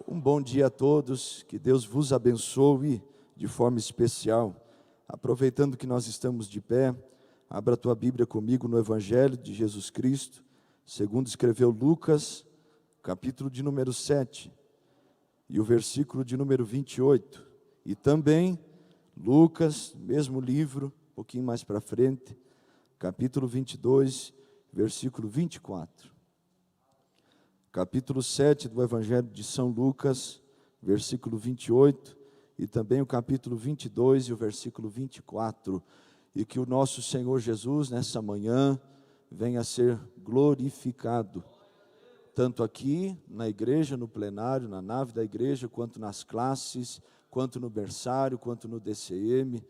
Um bom dia a todos, que Deus vos abençoe de forma especial. Aproveitando que nós estamos de pé, abra a tua Bíblia comigo no Evangelho de Jesus Cristo, segundo escreveu Lucas, capítulo de número 7, e o versículo de número 28. E também Lucas, mesmo livro, um pouquinho mais para frente, capítulo 22, versículo 24. Capítulo 7 do Evangelho de São Lucas, versículo 28, e também o capítulo 22 e o versículo 24. E que o nosso Senhor Jesus, nessa manhã, venha a ser glorificado, tanto aqui na igreja, no plenário, na nave da igreja, quanto nas classes, quanto no berçário, quanto no DCM,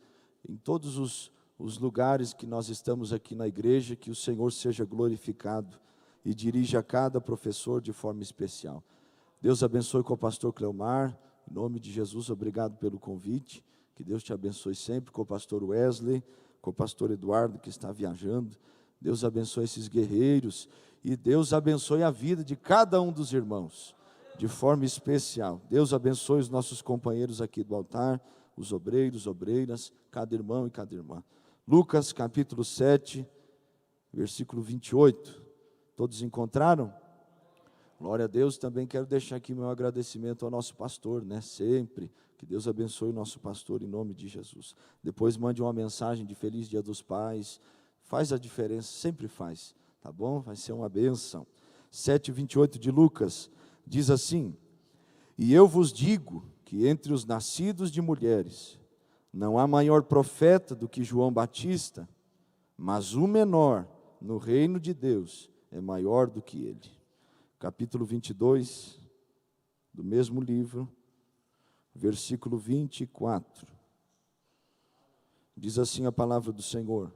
em todos os lugares que nós estamos aqui na igreja, que o Senhor seja glorificado e dirija a cada professor de forma especial. Deus abençoe com o pastor Cleomar, em nome de Jesus, obrigado pelo convite, que Deus te abençoe sempre, com o pastor Wesley, com o pastor Eduardo que está viajando. Deus abençoe esses guerreiros e Deus abençoe a vida de cada um dos irmãos, de forma especial. Deus abençoe os nossos companheiros aqui do altar, os obreiros, obreiras, cada irmão e cada irmã. Lucas capítulo 7, versículo 28. Todos encontraram? Glória a Deus. Também quero deixar aqui meu agradecimento ao nosso pastor, sempre, que Deus abençoe o nosso pastor em nome de Jesus. Depois mande uma mensagem de Feliz Dia dos Pais, faz a diferença, sempre faz, tá bom? Vai ser uma bênção. 7:28 de Lucas, diz assim: E eu vos digo que entre os nascidos de mulheres, não há maior profeta do que João Batista, mas o menor no reino de Deus é maior do que ele. Capítulo 22, do mesmo livro, versículo 24. Diz assim a palavra do Senhor: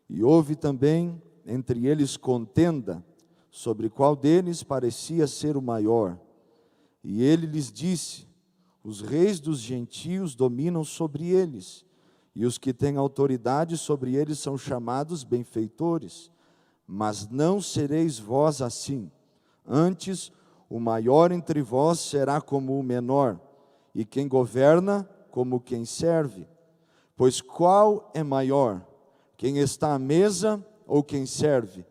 E houve também entre eles contenda, sobre qual deles parecia ser o maior. E ele lhes disse: Os reis dos gentios dominam sobre eles, e os que têm autoridade sobre eles são chamados benfeitores. Mas não sereis vós assim. Antes, o maior entre vós será como o menor, e quem governa como quem serve. Pois qual é maior, quem está à mesa ou quem serve?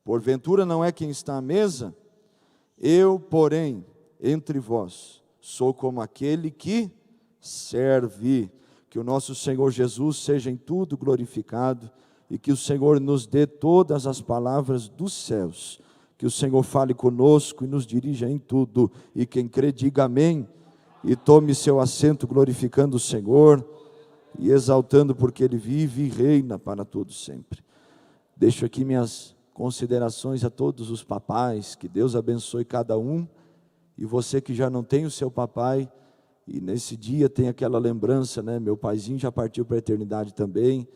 Porventura não é quem está à mesa? Eu, porém, entre vós, sou como aquele que serve. Que o nosso Senhor Jesus seja em tudo glorificado, e que o Senhor nos dê todas as palavras dos céus, que o Senhor fale conosco e nos dirija em tudo, e quem crê diga amém, e tome seu assento glorificando o Senhor, e exaltando porque Ele vive e reina para todos sempre. Deixo aqui minhas considerações a todos os papais, que Deus abençoe cada um, e você que já não tem o seu papai, e nesse dia tem aquela lembrança, meu paizinho já partiu para a eternidade também.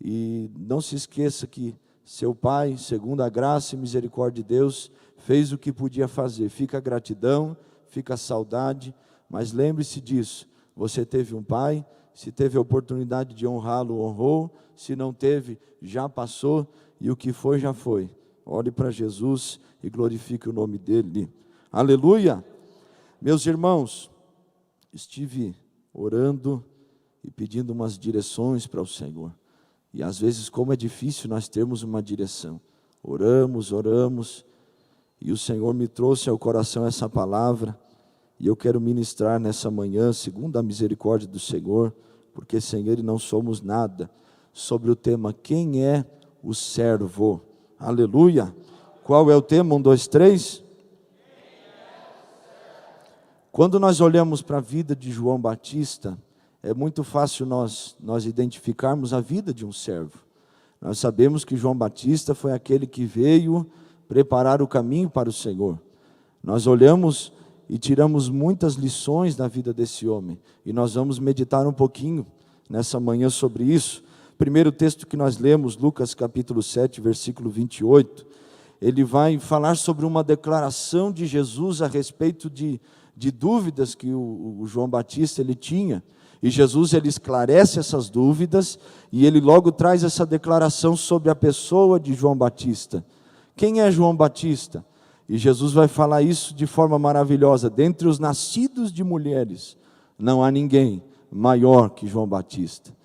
E não se esqueça que seu pai, segundo a graça e misericórdia de Deus, fez o que podia fazer. Fica a gratidão, fica a saudade, mas lembre-se disso. Você teve um pai, se teve a oportunidade de honrá-lo, honrou. Se não teve, já passou, e o que foi, já foi. Olhe para Jesus e glorifique o nome dele. Aleluia! Meus irmãos, estive orando e pedindo umas direções para o Senhor. E às vezes como é difícil nós termos uma direção. Oramos, e o Senhor me trouxe ao coração essa palavra, e eu quero ministrar nessa manhã, segundo a misericórdia do Senhor, porque sem Ele não somos nada, sobre o tema, quem é o servo? Aleluia! Qual é o tema? 1, 2, 3? Quando nós olhamos para a vida de João Batista, é muito fácil nós identificarmos a vida de um servo. Nós sabemos que João Batista foi aquele que veio preparar o caminho para o Senhor. Nós olhamos e tiramos muitas lições da vida desse homem. E nós vamos meditar um pouquinho nessa manhã sobre isso. Primeiro texto que nós lemos, Lucas capítulo 7, versículo 28. Ele vai falar sobre uma declaração de Jesus a respeito de dúvidas que o João Batista ele tinha. E Jesus ele esclarece essas dúvidas e ele logo traz essa declaração sobre a pessoa de João Batista. Quem é João Batista? E Jesus vai falar isso de forma maravilhosa: dentre os nascidos de mulheres, não há ninguém maior que João Batista.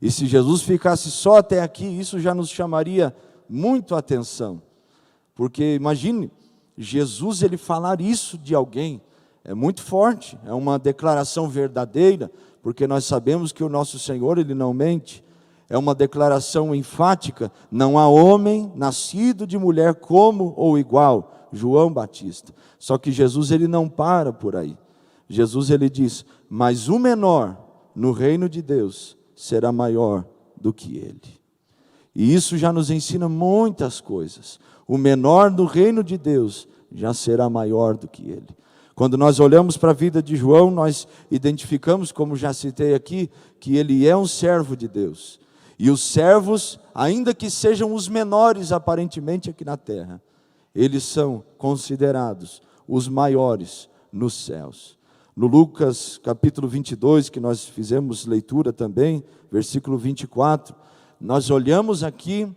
E se Jesus ficasse só até aqui, isso já nos chamaria muito a atenção. Porque imagine, Jesus ele falar isso de alguém, é muito forte, é uma declaração verdadeira, porque nós sabemos que o nosso Senhor ele não mente. É uma declaração enfática: não há homem nascido de mulher como ou igual João Batista. Só que Jesus ele não para por aí. Jesus ele diz: mas o menor no reino de Deus será maior do que ele. E isso já nos ensina muitas coisas. O menor no reino de Deus já será maior do que ele. Quando nós olhamos para a vida de João, nós identificamos, como já citei aqui, que ele é um servo de Deus. E os servos, ainda que sejam os menores aparentemente aqui na terra, eles são considerados os maiores nos céus. No Lucas capítulo 22, que nós fizemos leitura também, versículo 24, nós olhamos aqui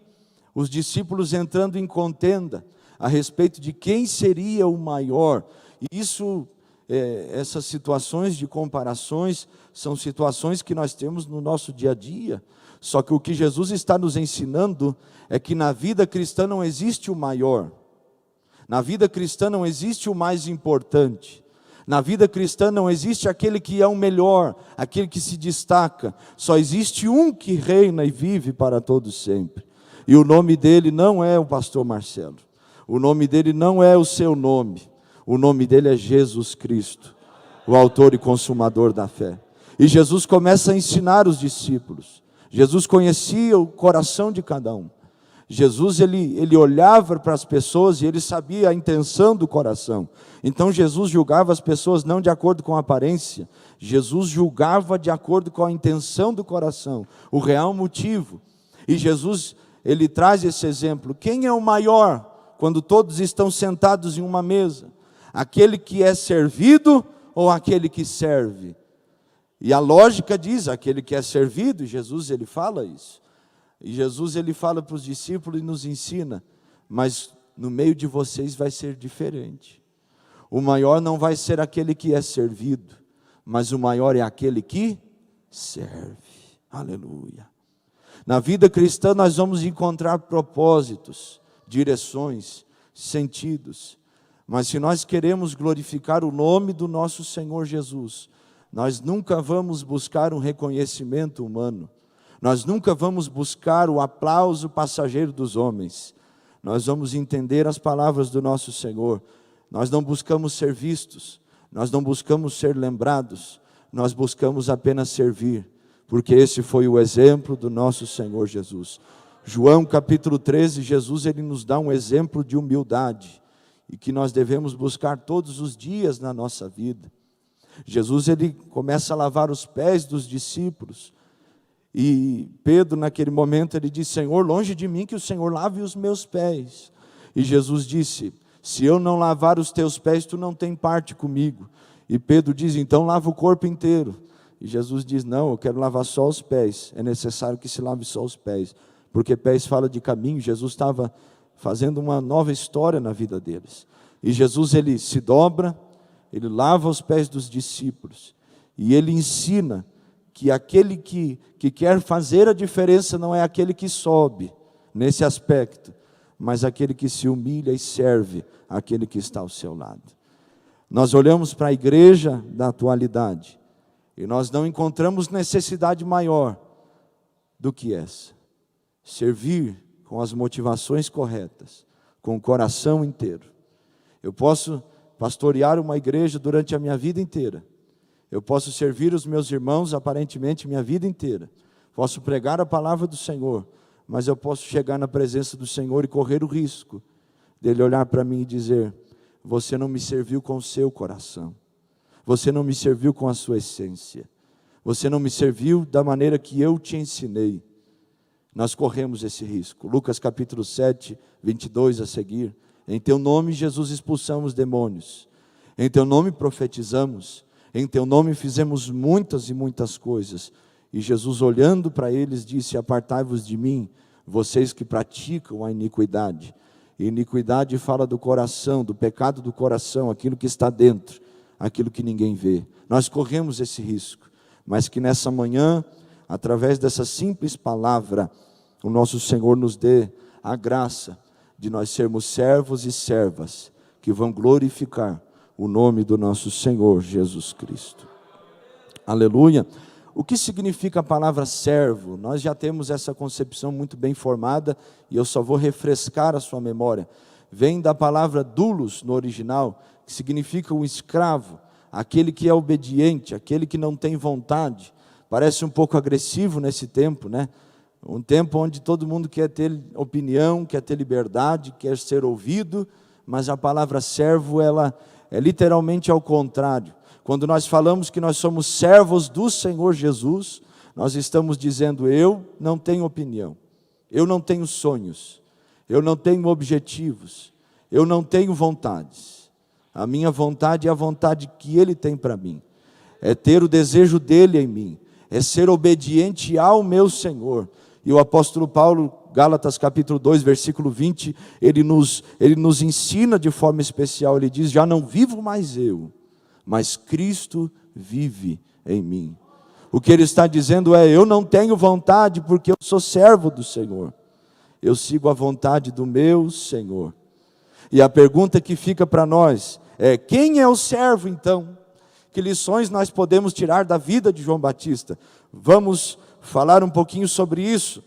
os discípulos entrando em contenda a respeito de quem seria o maior. E isso, essas situações de comparações, são situações que nós temos no nosso dia a dia. Só que o que Jesus está nos ensinando é que na vida cristã não existe o maior. Na vida cristã não existe o mais importante. Na vida cristã não existe aquele que é o melhor, aquele que se destaca. Só existe um que reina e vive para todos sempre. E o nome dele não é o pastor Marcelo. O nome dele não é o seu nome. O nome dele é Jesus Cristo, o autor e consumador da fé. E Jesus começa a ensinar os discípulos. Jesus conhecia o coração de cada um. Jesus ele olhava para as pessoas e ele sabia a intenção do coração. Então Jesus julgava as pessoas não de acordo com a aparência. Jesus julgava de acordo com a intenção do coração, o real motivo. E Jesus ele traz esse exemplo: quem é o maior quando todos estão sentados em uma mesa? Aquele que é servido ou aquele que serve? E a lógica diz: aquele que é servido. Jesus ele fala isso. E Jesus ele fala para os discípulos e nos ensina: mas no meio de vocês vai ser diferente. O maior não vai ser aquele que é servido, mas o maior é aquele que serve. Aleluia. Na vida cristã nós vamos encontrar propósitos, direções, sentidos. Mas se nós queremos glorificar o nome do nosso Senhor Jesus, nós nunca vamos buscar um reconhecimento humano. Nós nunca vamos buscar o aplauso passageiro dos homens. Nós vamos entender as palavras do nosso Senhor. Nós não buscamos ser vistos, nós não buscamos ser lembrados, nós buscamos apenas servir, porque esse foi o exemplo do nosso Senhor Jesus. João capítulo 13, Jesus ele nos dá um exemplo de humildade, e que nós devemos buscar todos os dias na nossa vida. Jesus ele começa a lavar os pés dos discípulos, e Pedro naquele momento ele diz: Senhor, longe de mim que o Senhor lave os meus pés. E Jesus disse: se eu não lavar os teus pés, tu não tem parte comigo. E Pedro diz: então lava o corpo inteiro. E Jesus diz: não, eu quero lavar só os pés. É necessário que se lave só os pés, porque pés fala de caminho. Jesus estava fazendo uma nova história na vida deles. E Jesus ele se dobra, ele lava os pés dos discípulos, e ele ensina que aquele que quer fazer a diferença não é aquele que sobe nesse aspecto, mas aquele que se humilha e serve aquele que está ao seu lado. Nós olhamos para a igreja da atualidade e nós não encontramos necessidade maior do que essa: servir com as motivações corretas, com o coração inteiro. Eu posso pastorear uma igreja durante a minha vida inteira, eu posso servir os meus irmãos aparentemente minha vida inteira, posso pregar a palavra do Senhor, mas eu posso chegar na presença do Senhor e correr o risco dele olhar para mim e dizer: você não me serviu com o seu coração, você não me serviu com a sua essência, você não me serviu da maneira que eu te ensinei. Nós corremos esse risco. Lucas capítulo 7, 22 a seguir: em teu nome, Jesus, expulsamos demônios, em teu nome profetizamos, em teu nome fizemos muitas e muitas coisas. E Jesus, olhando para eles, disse: apartai-vos de mim, vocês que praticam a iniquidade. Iniquidade fala do coração, do pecado do coração, aquilo que está dentro, aquilo que ninguém vê. Nós corremos esse risco, mas que nessa manhã, através dessa simples palavra, o nosso Senhor nos dê a graça de nós sermos servos e servas que vão glorificar o nome do nosso Senhor Jesus Cristo. Aleluia! O que significa a palavra servo? Nós já temos essa concepção muito bem formada e eu só vou refrescar a sua memória. Vem da palavra doulos no original, que significa um escravo, aquele que é obediente, aquele que não tem vontade. Parece um pouco agressivo nesse tempo, né? Um tempo onde todo mundo quer ter opinião, quer ter liberdade, quer ser ouvido, mas a palavra servo, ela é literalmente ao contrário. Quando nós falamos que nós somos servos do Senhor Jesus, nós estamos dizendo: eu não tenho opinião, eu não tenho sonhos, eu não tenho objetivos, eu não tenho vontades. A minha vontade é a vontade que Ele tem para mim, é ter o desejo dEle em mim, é ser obediente ao meu Senhor. E o apóstolo Paulo, Gálatas capítulo 2, versículo 20, ele nos ensina de forma especial. Ele diz: já não vivo mais eu, mas Cristo vive em mim. O que ele está dizendo é: eu não tenho vontade porque eu sou servo do Senhor, eu sigo a vontade do meu Senhor. E a pergunta que fica para nós é: quem é o servo então? Que lições nós podemos tirar da vida de João Batista? Vamos falar um pouquinho sobre isso.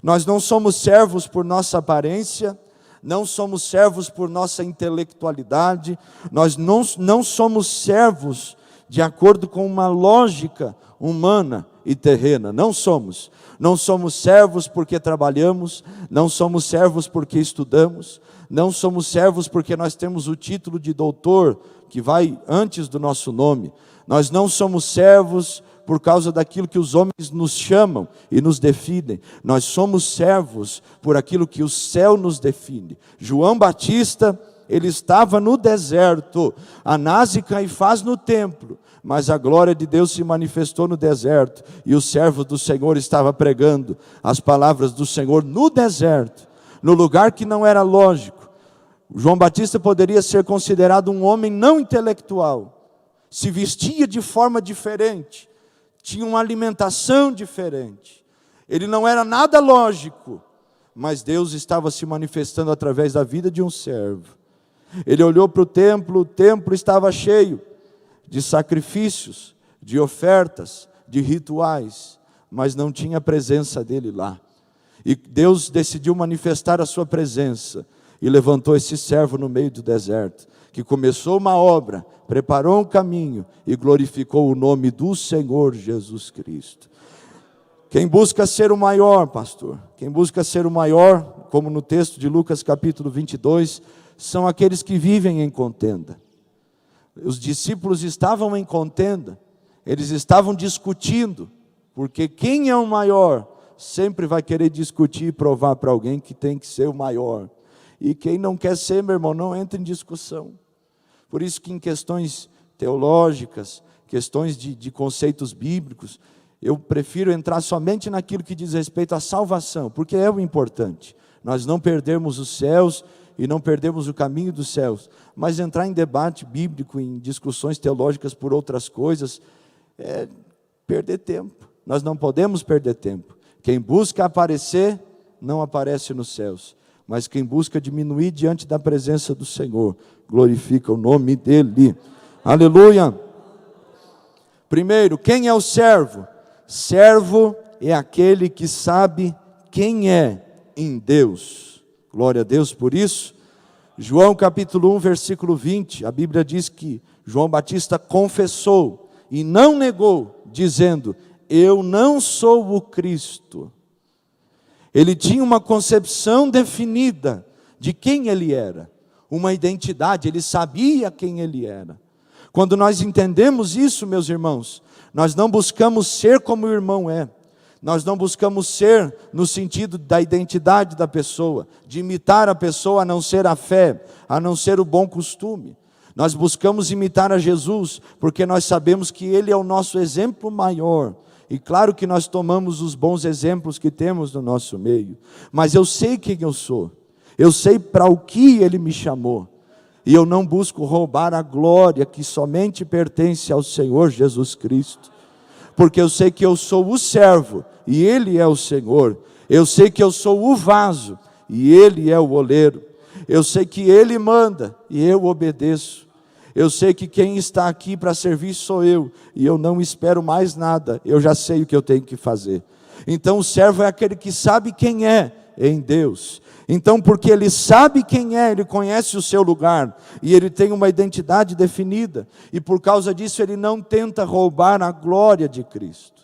Nós não somos servos por nossa aparência, não somos servos por nossa intelectualidade, nós não somos servos de acordo com uma lógica humana e terrena, não somos servos porque trabalhamos, não somos servos porque estudamos, não somos servos porque nós temos o título de doutor, que vai antes do nosso nome, nós não somos servos por causa daquilo que os homens nos chamam e nos definem. Nós somos servos por aquilo que o céu nos define. João Batista, ele estava no deserto, Anás e Caifás no templo, mas a glória de Deus se manifestou no deserto, e o servo do Senhor estava pregando as palavras do Senhor no deserto, no lugar que não era lógico. João Batista poderia ser considerado um homem não intelectual, se vestia de forma diferente, tinha uma alimentação diferente, ele não era nada lógico, mas Deus estava se manifestando através da vida de um servo. Ele olhou para o templo estava cheio de sacrifícios, de ofertas, de rituais, mas não tinha a presença dele lá. E Deus decidiu manifestar a sua presença, e levantou esse servo no meio do deserto, que começou uma obra, preparou um caminho e glorificou o nome do Senhor Jesus Cristo. Quem busca ser o maior, pastor, quem busca ser o maior, como no texto de Lucas capítulo 22, são aqueles que vivem em contenda. Os discípulos estavam em contenda, eles estavam discutindo, porque quem é o maior sempre vai querer discutir e provar para alguém que tem que ser o maior. E quem não quer ser, meu irmão, não entra em discussão. Por isso que em questões teológicas, questões de conceitos bíblicos, eu prefiro entrar somente naquilo que diz respeito à salvação, porque é o importante. Nós não perdermos os céus e não perdemos o caminho dos céus, mas entrar em debate bíblico, em discussões teológicas por outras coisas, é perder tempo. Nós não podemos perder tempo. Quem busca aparecer, não aparece nos céus. Mas quem busca diminuir diante da presença do Senhor, glorifica o nome dEle. Aleluia! Primeiro, quem é o servo? Servo é aquele que sabe quem é em Deus. Glória a Deus por isso. João capítulo 1, versículo 20, a Bíblia diz que João Batista confessou e não negou, dizendo: eu não sou o Cristo. Ele tinha uma concepção definida de quem ele era, uma identidade, ele sabia quem ele era. Quando nós entendemos isso, meus irmãos, nós não buscamos ser como o irmão é, nós não buscamos ser no sentido da identidade da pessoa, de imitar a pessoa a não ser a fé, a não ser o bom costume. Nós buscamos imitar a Jesus, porque nós sabemos que Ele é o nosso exemplo maior. E claro que nós tomamos os bons exemplos que temos no nosso meio, mas eu sei quem eu sou, eu sei para o que Ele me chamou, e eu não busco roubar a glória que somente pertence ao Senhor Jesus Cristo, porque eu sei que eu sou o servo, e Ele é o Senhor. Eu sei que eu sou o vaso, e Ele é o oleiro. Eu sei que Ele manda, e eu obedeço. Eu sei que quem está aqui para servir sou eu, e eu não espero mais nada, eu já sei o que eu tenho que fazer. Então o servo é aquele que sabe quem é em Deus. Então, porque ele sabe quem é, ele conhece o seu lugar, e ele tem uma identidade definida, e por causa disso ele não tenta roubar a glória de Cristo,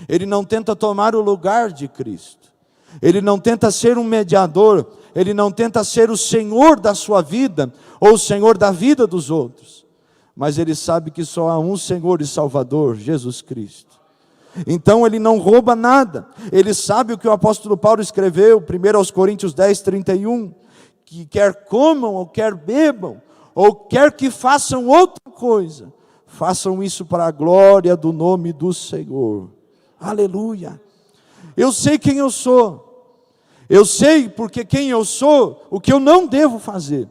ele não tenta tomar o lugar de Cristo, ele não tenta ser um mediador, ele não tenta ser o Senhor da sua vida, ou o Senhor da vida dos outros, mas ele sabe que só há um Senhor e Salvador, Jesus Cristo. Então ele não rouba nada. Ele sabe o que o apóstolo Paulo escreveu, 1 aos Coríntios 10, 31, que quer comam ou quer bebam, ou quer que façam outra coisa, façam isso para a glória do nome do Senhor. Aleluia. Eu sei quem eu sou. Eu sei porque quem eu sou, o que eu não devo fazer.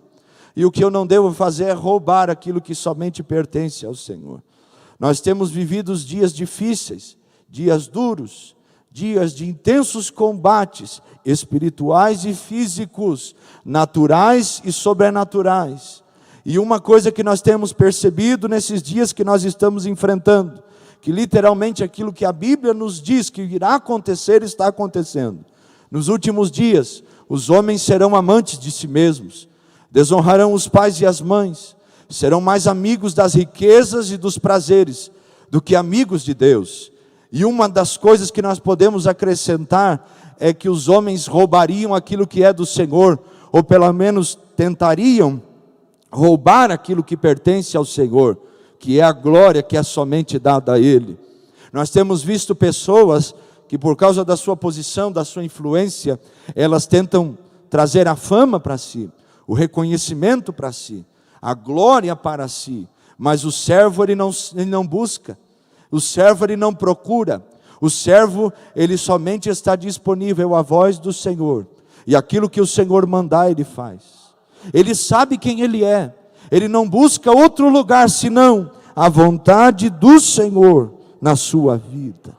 E o que eu não devo fazer é roubar aquilo que somente pertence ao Senhor. Nós temos vivido dias difíceis, dias duros, dias de intensos combates espirituais e físicos, naturais e sobrenaturais. E uma coisa que nós temos percebido nesses dias que nós estamos enfrentando, que literalmente aquilo que a Bíblia nos diz que irá acontecer, está acontecendo. Nos últimos dias, os homens serão amantes de si mesmos, desonrarão os pais e as mães, serão mais amigos das riquezas e dos prazeres do que amigos de Deus. E uma das coisas que nós podemos acrescentar é que os homens roubariam aquilo que é do Senhor, ou pelo menos tentariam roubar aquilo que pertence ao Senhor, que é a glória que é somente dada a Ele. Nós temos visto pessoas que por causa da sua posição, da sua influência, elas tentam trazer a fama para si, o reconhecimento para si, a glória para si, mas o servo ele não busca. O servo ele não procura, o servo ele somente está disponível à voz do Senhor, e aquilo que o Senhor mandar ele faz. Ele sabe quem ele é, ele não busca outro lugar senão a vontade do Senhor na sua vida.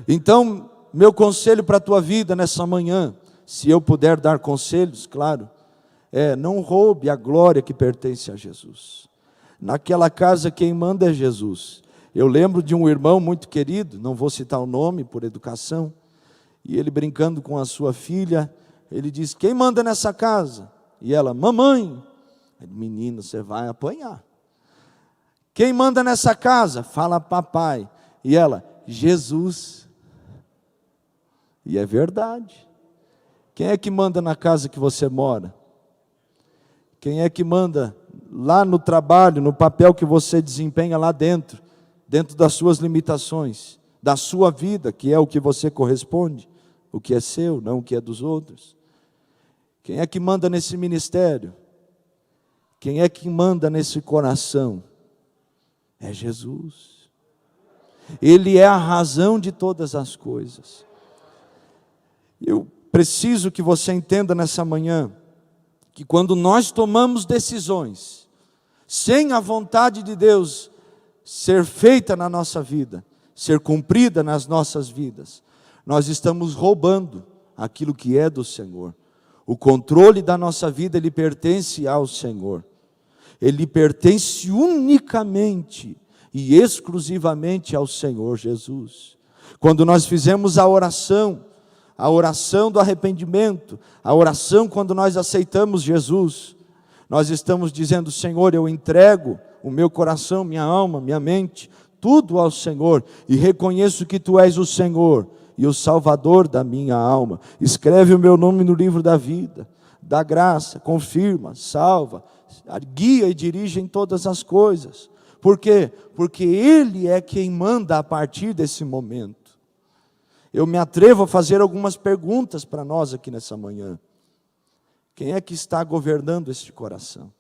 Então, meu conselho para a tua vida nessa manhã, se eu puder dar conselhos, claro, não roube a glória que pertence a Jesus. Naquela casa quem manda é Jesus. Eu lembro de um irmão muito querido, não vou citar o nome por educação, e ele brincando com a sua filha, ele disse: quem manda nessa casa? E ela: mamãe. Menino, você vai apanhar. Quem manda nessa casa? Fala papai. E ela: Jesus. E é verdade. Quem é que manda na casa que você mora? Quem é que manda lá no trabalho, no papel que você desempenha lá dentro das suas limitações, da sua vida, que é o que você corresponde, o que é seu, não o que é dos outros? Quem é que manda nesse ministério? Quem é que manda nesse coração? É Jesus. Ele é a razão de todas as coisas. Eu preciso que você entenda nessa manhã, que quando nós tomamos decisões, sem a vontade de Deus ser feita na nossa vida, ser cumprida nas nossas vidas, nós estamos roubando aquilo que é do Senhor. O controle da nossa vida, ele pertence ao Senhor. Ele pertence unicamente e exclusivamente ao Senhor Jesus. Quando nós fizemos a oração do arrependimento, a oração quando nós aceitamos Jesus, nós estamos dizendo: Senhor, eu entrego o meu coração, minha alma, minha mente, tudo ao Senhor, e reconheço que Tu és o Senhor e o Salvador da minha alma. Escreve o meu nome no livro da vida, dá graça, confirma, salva, guia e dirige em todas as coisas. Por quê? Porque Ele é quem manda a partir desse momento. Eu me atrevo a fazer algumas perguntas para nós aqui nessa manhã. Quem é que está governando este coração?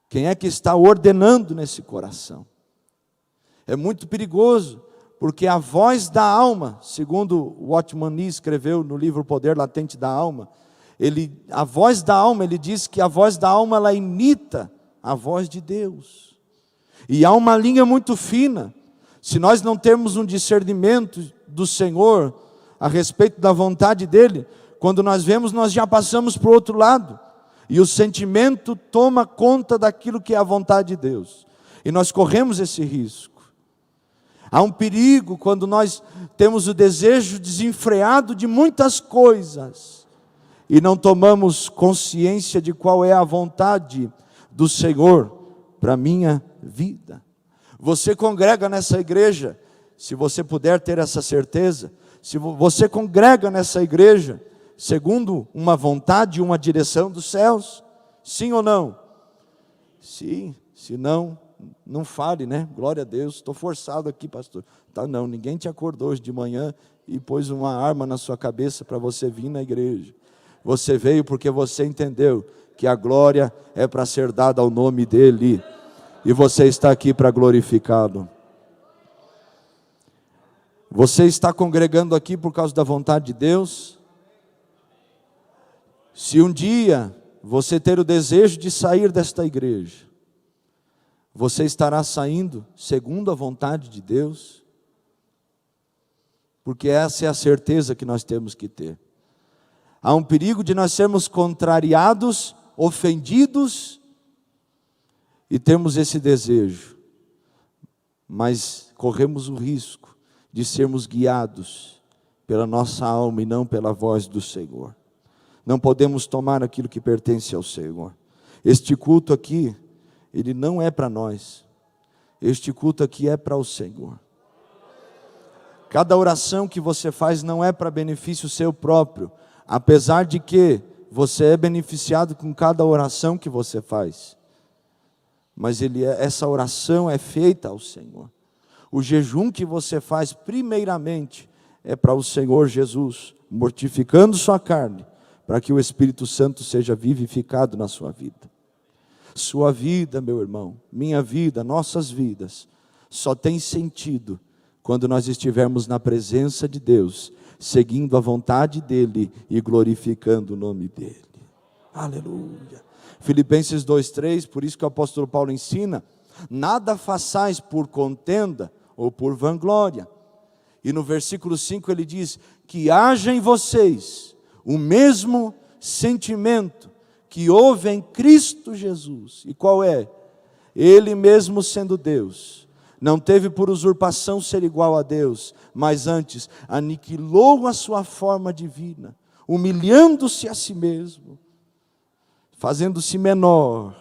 Quem é que está ordenando nesse coração? É muito perigoso, Porque a voz da alma, segundo Watchman Nee escreveu no livro O Poder Latente da Alma, a voz da alma, ele diz que a voz da alma, ela imita a voz de Deus. E há uma linha muito fina. Se nós não temos um discernimento do Senhor a respeito da vontade dEle, quando nós vemos, nós já passamos para o outro lado. E o sentimento toma conta daquilo que é a vontade de Deus. E nós corremos esse risco. Há um perigo quando nós temos o desejo desenfreado de muitas coisas e não tomamos consciência de qual é a vontade do Senhor para a minha vida. Você congrega nessa igreja, se você puder ter essa certeza, se você congrega nessa igreja segundo uma vontade e uma direção dos céus, sim ou não? Sim, se não, não fale, né? Glória a Deus, estou forçado aqui, pastor. Tá, não, ninguém te acordou hoje de manhã e pôs uma arma na sua cabeça para você vir na igreja. Você veio porque você entendeu que a glória é para ser dada ao nome dEle. E você está aqui para glorificá-lo. Você está congregando aqui por causa da vontade de Deus? Se um dia você ter o desejo de sair desta igreja, você estará saindo segundo a vontade de Deus? Porque essa é a certeza que nós temos que ter. Há um perigo de nós sermos contrariados, ofendidos, e temos esse desejo, mas corremos o risco de sermos guiados pela nossa alma e não pela voz do Senhor. Não podemos tomar aquilo que pertence ao Senhor. Este culto aqui, ele não é para nós. Este culto aqui é para o Senhor. Cada oração que você faz não é para benefício seu próprio, apesar de que você é beneficiado com cada oração que você faz. Mas essa oração é feita ao Senhor. O jejum que você faz primeiramente é para o Senhor Jesus, mortificando sua carne, para que o Espírito Santo seja vivificado na sua vida. Sua vida, meu irmão, minha vida, nossas vidas, só tem sentido quando nós estivermos na presença de Deus, seguindo a vontade dEle e glorificando o nome dEle. Aleluia. Filipenses 2:3, por isso que o apóstolo Paulo ensina: nada façais por contenda ou por vanglória. E no versículo 5 ele diz: que haja em vocês o mesmo sentimento que houve em Cristo Jesus. E qual é? Ele mesmo sendo Deus, não teve por usurpação ser igual a Deus, mas antes aniquilou a sua forma divina, humilhando-se a si mesmo, fazendo-se menor,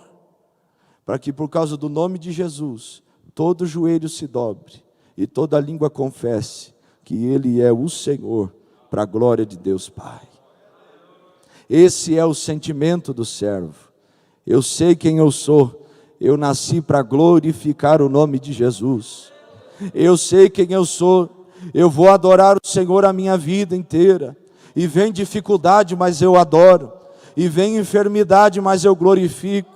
para que por causa do nome de Jesus, todo joelho se dobre e toda língua confesse que Ele é o Senhor, para a glória de Deus Pai. Esse é o sentimento do servo. Eu sei quem eu sou, eu nasci para glorificar o nome de Jesus. Eu sei quem eu sou, eu vou adorar o Senhor a minha vida inteira. E vem dificuldade, mas eu adoro. E vem enfermidade, mas eu glorifico.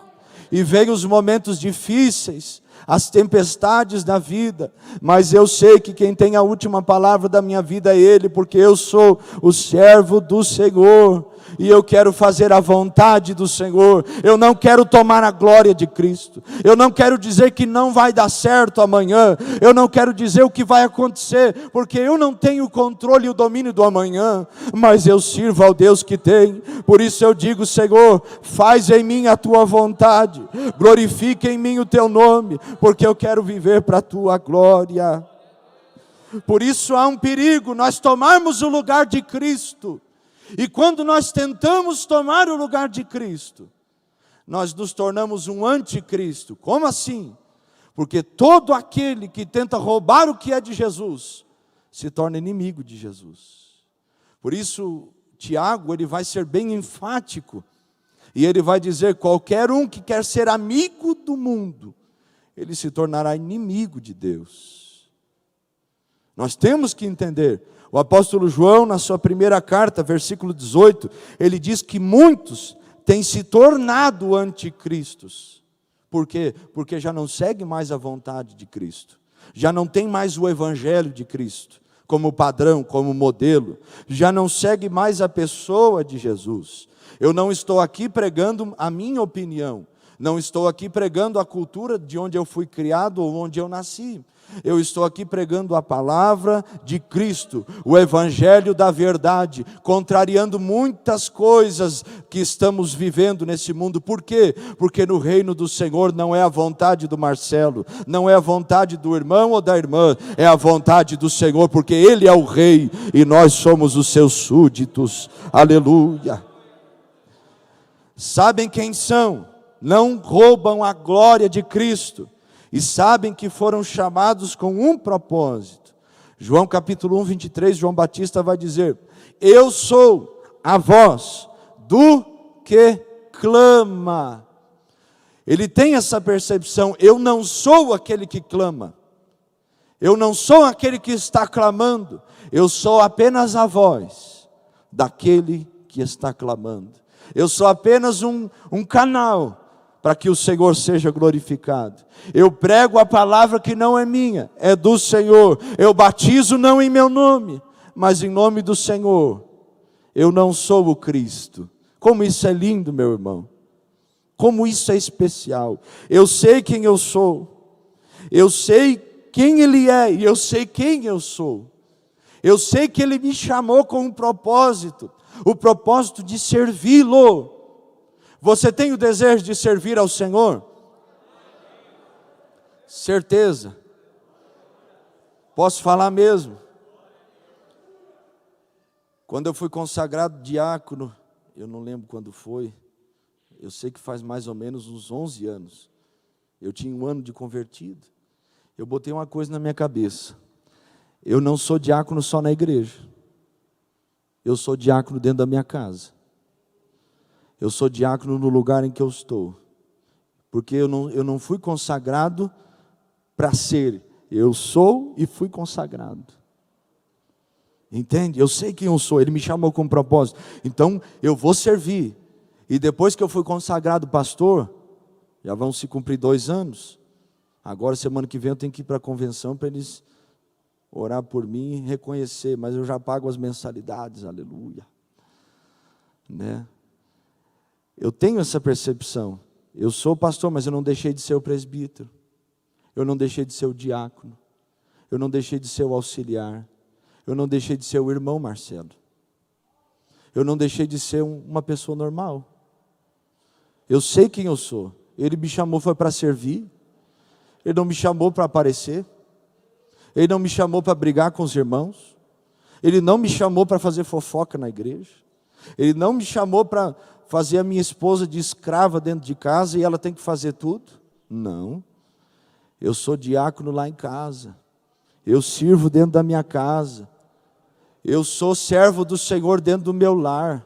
E vem os momentos difíceis, as tempestades da vida, mas eu sei que quem tem a última palavra da minha vida é Ele, porque eu sou o servo do Senhor, e eu quero fazer a vontade do Senhor. Eu não quero tomar a glória de Cristo, eu não quero dizer que não vai dar certo amanhã, eu não quero dizer o que vai acontecer, porque eu não tenho o controle e o domínio do amanhã, mas eu sirvo ao Deus que tem. Por isso eu digo: Senhor, faz em mim a tua vontade, glorifica em mim o teu nome, porque eu quero viver para a tua glória. Por isso há um perigo nós tomarmos o lugar de Cristo. E quando nós tentamos tomar o lugar de Cristo, nós nos tornamos um anticristo. Como assim? Porque todo aquele que tenta roubar o que é de Jesus, se torna inimigo de Jesus. Por isso, Tiago, ele vai ser bem enfático, e ele vai dizer: qualquer um que quer ser amigo do mundo, ele se tornará inimigo de Deus. Nós temos que entender. O apóstolo João, na sua primeira carta, versículo 18, ele diz que muitos têm se tornado anticristos. Por quê? Porque já não seguem mais a vontade de Cristo. Já não tem mais o Evangelho de Cristo como padrão, como modelo. Já não segue mais a pessoa de Jesus. Eu não estou aqui pregando a minha opinião. Não estou aqui pregando a cultura de onde eu fui criado ou onde eu nasci. Eu estou aqui pregando a palavra de Cristo, o Evangelho da verdade, contrariando muitas coisas que estamos vivendo nesse mundo. Por quê? Porque no reino do Senhor não é a vontade do Marcelo, não é a vontade do irmão ou da irmã, é a vontade do Senhor, porque Ele é o Rei e nós somos os seus súditos. Aleluia! Sabem quem são? Não roubam a glória de Cristo. E sabem que foram chamados com um propósito. João capítulo 1, 23, João Batista vai dizer: eu sou a voz do que clama. Ele tem essa percepção: eu não sou aquele que clama. Eu não sou aquele que está clamando. Eu sou apenas a voz daquele que está clamando. Eu sou apenas um canal para que o Senhor seja glorificado. Eu prego a palavra que não é minha, é do Senhor. Eu batizo não em meu nome, mas em nome do Senhor. Eu não sou o Cristo. Como isso é lindo, meu irmão. Como isso é especial. Eu sei quem eu sou. Eu sei quem Ele é e eu sei quem eu sou. Eu sei que Ele me chamou com um propósito. O propósito de servi-lo. Você tem o desejo de servir ao Senhor? Certeza. Posso falar mesmo? Quando eu fui consagrado diácono, eu não lembro quando foi, eu sei que faz mais ou menos uns 11 anos. Eu tinha 1 ano de convertido. Eu botei uma coisa na minha cabeça: eu não sou diácono só na igreja. Eu sou diácono dentro da minha casa. Eu sou diácono no lugar em que eu estou. Porque eu não fui consagrado para ser. Eu sou e fui consagrado. Entende? Eu sei quem eu sou. Ele me chamou com propósito. Então eu vou servir. E depois que eu fui consagrado pastor, já vão se cumprir 2 anos. Agora semana que vem eu tenho que ir para a convenção para eles orar por mim e reconhecer. Mas eu já pago as mensalidades. Aleluia. Né? Eu tenho essa percepção. Eu sou pastor, mas eu não deixei de ser o presbítero. Eu não deixei de ser o diácono. Eu não deixei de ser o auxiliar. Eu não deixei de ser o irmão Marcelo. Eu não deixei de ser uma pessoa normal. Eu sei quem eu sou. Ele me chamou foi para servir. Ele não me chamou para aparecer. Ele não me chamou para brigar com os irmãos. Ele não me chamou para fazer fofoca na igreja. Ele não me chamou para fazer a minha esposa de escrava dentro de casa e ela tem que fazer tudo. Não. Eu sou diácono lá em casa. Eu sirvo dentro da minha casa. Eu sou servo do Senhor dentro do meu lar.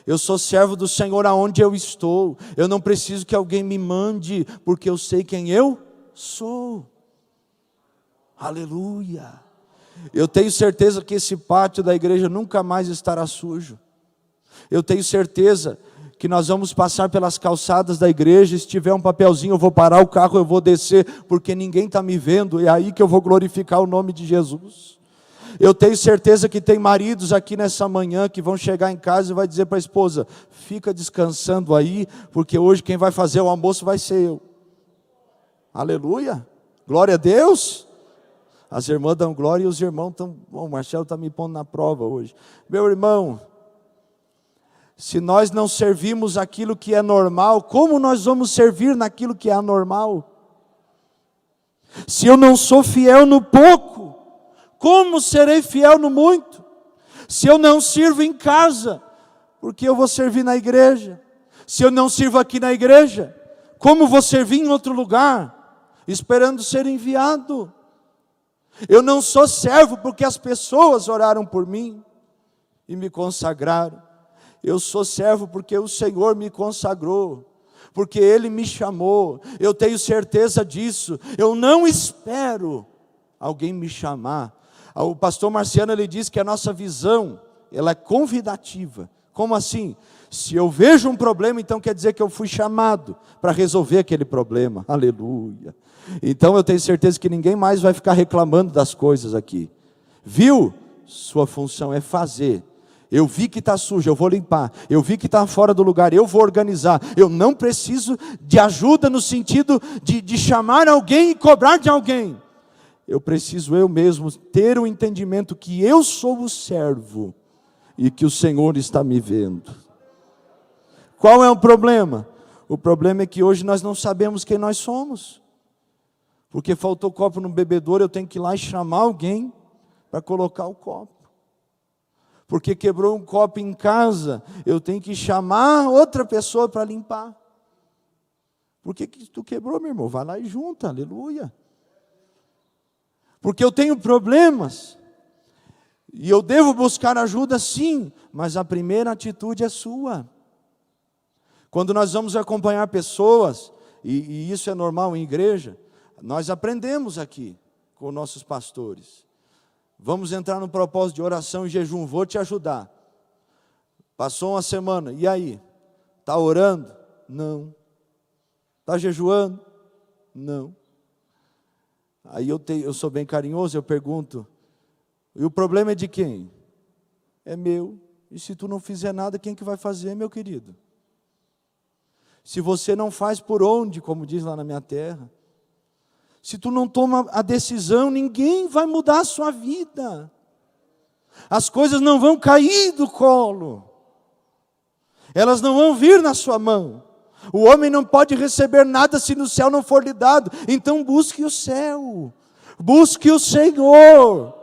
Eu sou servo do Senhor aonde eu estou. Eu não preciso que alguém me mande, porque eu sei quem eu sou. Aleluia. Eu tenho certeza que esse pátio da igreja nunca mais estará sujo. Eu tenho certeza que nós vamos passar pelas calçadas da igreja, se tiver um papelzinho eu vou parar o carro, eu vou descer, porque ninguém está me vendo, é aí que eu vou glorificar o nome de Jesus. Eu tenho certeza que tem maridos aqui nessa manhã que vão chegar em casa e vai dizer para a esposa: fica descansando aí, porque hoje quem vai fazer o almoço vai ser eu. Aleluia, glória a Deus. As irmãs dão glória e os irmãos estão, o Marcelo está me pondo na prova hoje. Meu irmão, se nós não servimos aquilo que é normal, como nós vamos servir naquilo que é anormal? Se eu não sou fiel no pouco, como serei fiel no muito? Se eu não sirvo em casa, porque eu vou servir na igreja? Se eu não sirvo aqui na igreja, como vou servir em outro lugar, esperando ser enviado? Eu não sou servo porque as pessoas oraram por mim e me consagraram. Eu sou servo porque o Senhor me consagrou, porque Ele me chamou. Eu tenho certeza disso. Eu não espero alguém me chamar. O pastor Marciano, ele diz que a nossa visão, ela é convidativa. Como assim? Se eu vejo um problema, então quer dizer que eu fui chamado para resolver aquele problema. Aleluia. Então eu tenho certeza que ninguém mais vai ficar reclamando das coisas aqui. Viu? Sua função é fazer. Eu vi que está sujo, eu vou limpar. Eu vi que está fora do lugar, eu vou organizar. Eu não preciso de ajuda no sentido de chamar alguém e cobrar de alguém. Eu preciso eu mesmo ter o entendimento que eu sou o servo e que o Senhor está me vendo. Qual é o problema? O problema é que hoje nós não sabemos quem nós somos. Porque faltou copo no bebedouro, eu tenho que ir lá e chamar alguém para colocar o copo. Porque quebrou um copo em casa, eu tenho que chamar outra pessoa para limpar. Por que tu quebrou, meu irmão? Vai lá e junta, aleluia. Porque eu tenho problemas, e eu devo buscar ajuda sim, mas a primeira atitude é sua. Quando nós vamos acompanhar pessoas, e isso é normal em igreja, nós aprendemos aqui com nossos pastores. Vamos entrar no propósito de oração e jejum, vou te ajudar. Passou uma semana, e aí? Está orando? Não. Está jejuando? Não. Aí eu sou bem carinhoso, eu pergunto, e o problema é de quem? É meu. E se tu não fizer nada, quem que vai fazer, meu querido? Se você não faz por onde, como diz lá na minha terra, se tu não toma a decisão, ninguém vai mudar a sua vida. As coisas não vão cair do colo. Elas não vão vir na sua mão. O homem não pode receber nada se no céu não for lhe dado. Então busque o céu. Busque o Senhor.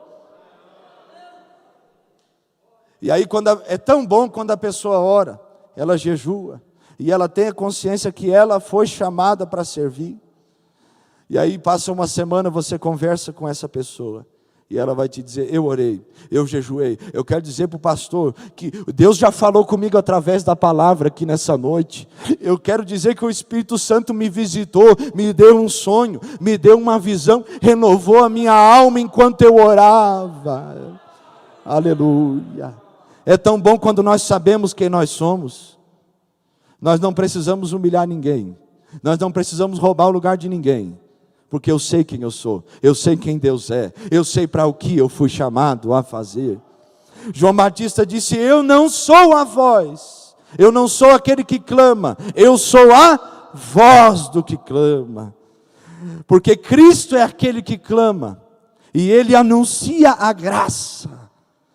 E aí é tão bom quando a pessoa ora, ela jejua, e ela tem a consciência que ela foi chamada para servir. E aí passa uma semana, você conversa com essa pessoa, e ela vai te dizer, eu orei, eu jejuei. Eu quero dizer para o pastor, que Deus já falou comigo através da palavra aqui nessa noite. Eu quero dizer que o Espírito Santo me visitou, me deu um sonho, me deu uma visão, renovou a minha alma enquanto eu orava. Aleluia. É tão bom quando nós sabemos quem nós somos. Nós não precisamos humilhar ninguém, nós não precisamos roubar o lugar de ninguém. Porque eu sei quem eu sou, eu sei quem Deus é, eu sei para o que eu fui chamado a fazer. João Batista disse, eu não sou a voz, eu não sou aquele que clama, eu sou a voz do que clama. Porque Cristo é aquele que clama, e Ele anuncia a graça